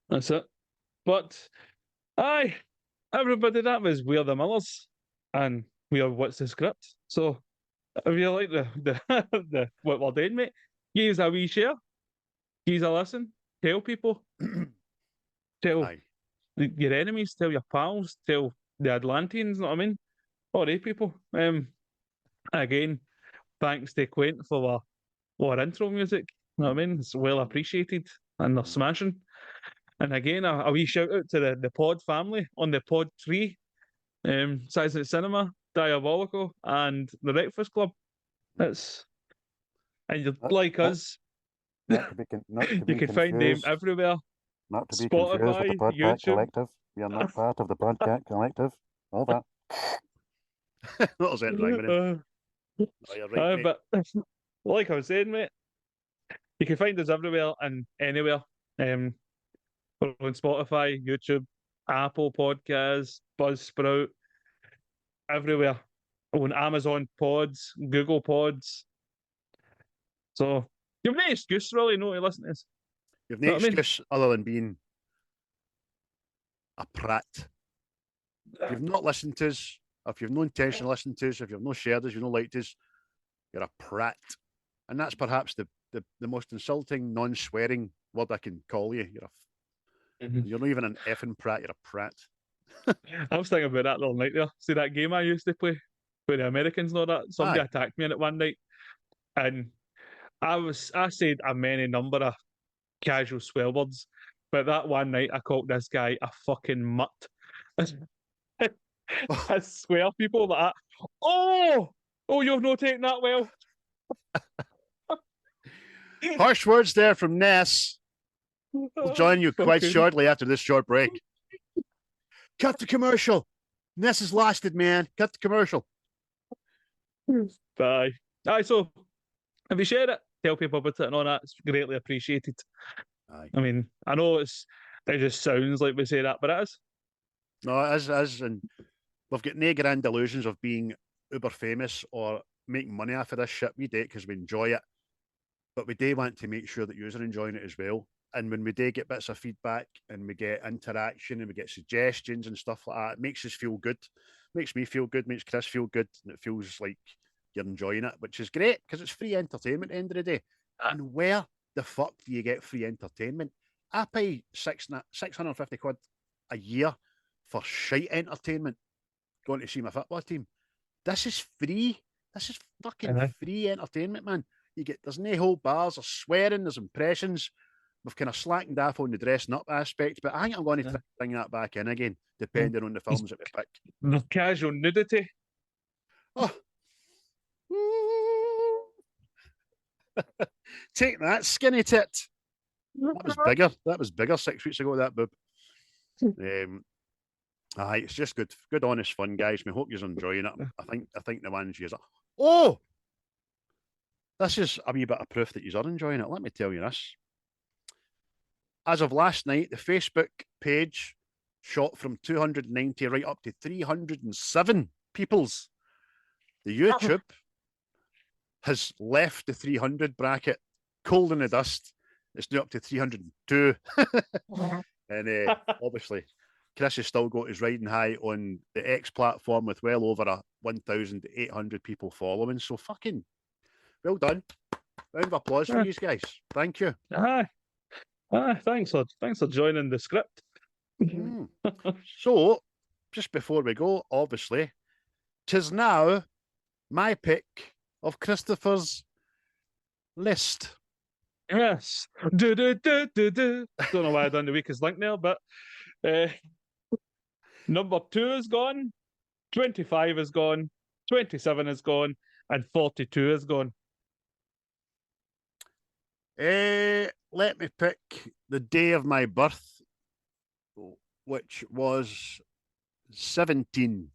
That's it. But, aye, everybody, that was We're the Millers. And we are What's the Script. So, if you like the what we're doing, mate, give us a wee share. Give us a listen. Tell people. Tell your enemies. Tell your pals. Tell the Atlanteans, you know what I mean? All right, people. Again, thanks to Quinn for our intro music. You know what I mean? It's well appreciated and they're smashing. And again, a wee shout out to the pod family on the pod tree, Silent Cinema, Diabolical, and the Breakfast Club. And you're like us. Not to be you can find them everywhere. Not to be Spotify, confused with the Podcat YouTube. Collective. We are not part of the Podcat Collective. All that. That was it, right? You're right, but like I was saying, mate, you can find us everywhere and anywhere. We're on Spotify, YouTube, Apple Podcasts, Buzzsprout, everywhere. On Amazon Pods, Google Pods. So you've no excuse really not to listen to us. You've no excuse other than being a prat. If you've not listened to us, if you've no intention of listening to us, if you've no shared us, you've no liked us, you're a prat. And that's perhaps the most insulting, non-swearing word I can call you. You're not even an effing prat, you're a prat. I was thinking about that the other night there. See that game I used to play with the Americans and all that? Somebody attacked me in it one night. And I said a many number of casual swear words, but that one night I called this guy a fucking mutt. I swear, people like that. Oh, you've not taken that well. Harsh words there from Ness. We'll join you quite shortly after this short break. Cut the commercial. Ness has lost it, man. Cut the commercial. Bye. So if you share it, tell people about it and all that, it's greatly appreciated. I mean, I know it just sounds like we say that, but it is. No, it is, and we've got no grand delusions of being uber famous or making money off of this shit. We do it because we enjoy it, but we do want to make sure that you're enjoying it as well. And when we do get bits of feedback and we get interaction and we get suggestions and stuff like that, it makes us feel good. Makes me feel good, makes Chris feel good, and it feels like you're enjoying it, which is great because it's free entertainment at the end of the day. And where the fuck do you get free entertainment? I pay 650 quid a year for shite entertainment going to see my football team. This is free. This is fucking free entertainment, man. There's no whole bars, there's swearing, there's impressions. We've kind of slackened off on the dressing up aspect, but I think I'm going to bring that back in again, depending on the films that we pick. The casual nudity. Oh. Take that, skinny tit. That was bigger 6 weeks ago, that boob. It's just good, honest fun, guys. We hope you're enjoying it. I think the ones you are. Oh, this is a wee bit of proof that you are enjoying it. Let me tell you this. As of last night, the Facebook page shot from 290 right up to 307 peoples. The YouTube has left the 300 bracket cold in the dust. It's now up to 302. And obviously, Chris has still got his riding high on the X platform with well over 1,800 people following. So fucking well done. Round of applause for you guys. Thank you. Thanks for joining the script. So, just before we go, obviously, 'tis now my pick of Christopher's list. Yes. Don't know why I done the weakest link there, but number 2 is gone, 25 is gone, 27 is gone, and 42 is gone. Let me pick the day of my birth, which was 17.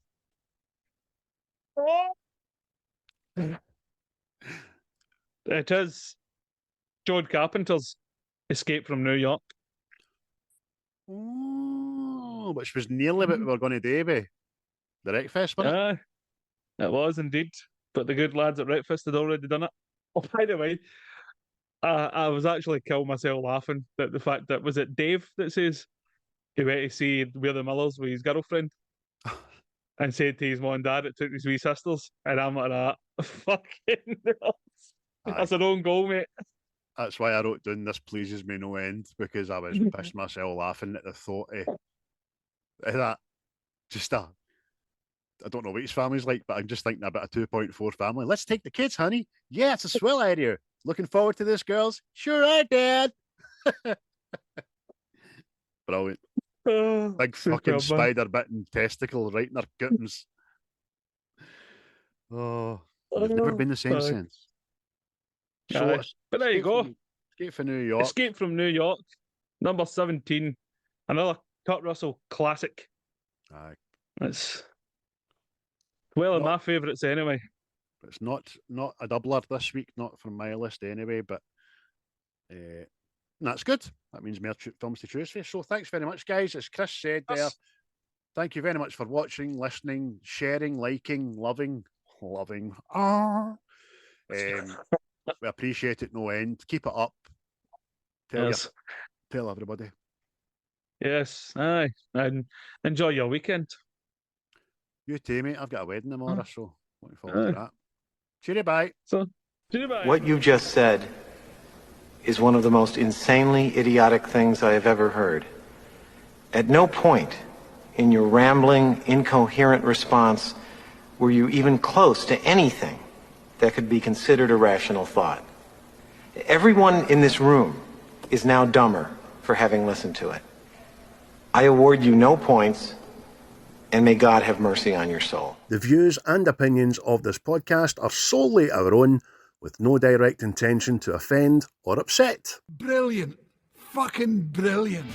It is John Carpenter's Escape from New York. Oh, which was nearly what we were going to do, the Wreckfest, wasn't it? It was indeed. But the good lads at Wreckfest had already done it. Oh, by the way, I was actually killing myself laughing at the fact that, was it Dave that says he went to see We're the Millers with his girlfriend and said to his mum and dad it took his wee sisters, and I'm like that. Fucking that's an own goal, mate. That's why I wrote down "This pleases me no end," because I was pissed myself laughing at the thought of that. Just I don't know what his family's like, but I'm just thinking about a 2.4 family. Let's take the kids, honey. Yeah, it's a swell idea. Looking forward to this, girls. Sure are, Dad. Brilliant. Big fucking spider-bitten testicle right in their guttons. Oh, they've never been the same since. So, but there you go. Escape from New York. Escape from New York, number 17. Another Kurt Russell classic. Aye. It's one of my favourites anyway. It's not a doubler this week, not from my list anyway, but that's good. That means more films to choose for. So thanks very much, guys. As Chris said there, thank you very much for watching, listening, sharing, liking, loving. We appreciate it no end. Keep it up. Tell everybody. Yes, aye. And enjoy your weekend. You too, mate. I've got a wedding tomorrow, so looking forward to that. Cheery bye. What you just said is one of the most insanely idiotic things I have ever heard. At no point in your rambling, incoherent response were you even close to anything that could be considered a rational thought. Everyone in this room is now dumber for having listened to it. I award you no points, and may God have mercy on your soul. The views and opinions of this podcast are solely our own, with no direct intention to offend or upset. Brilliant. Fucking brilliant.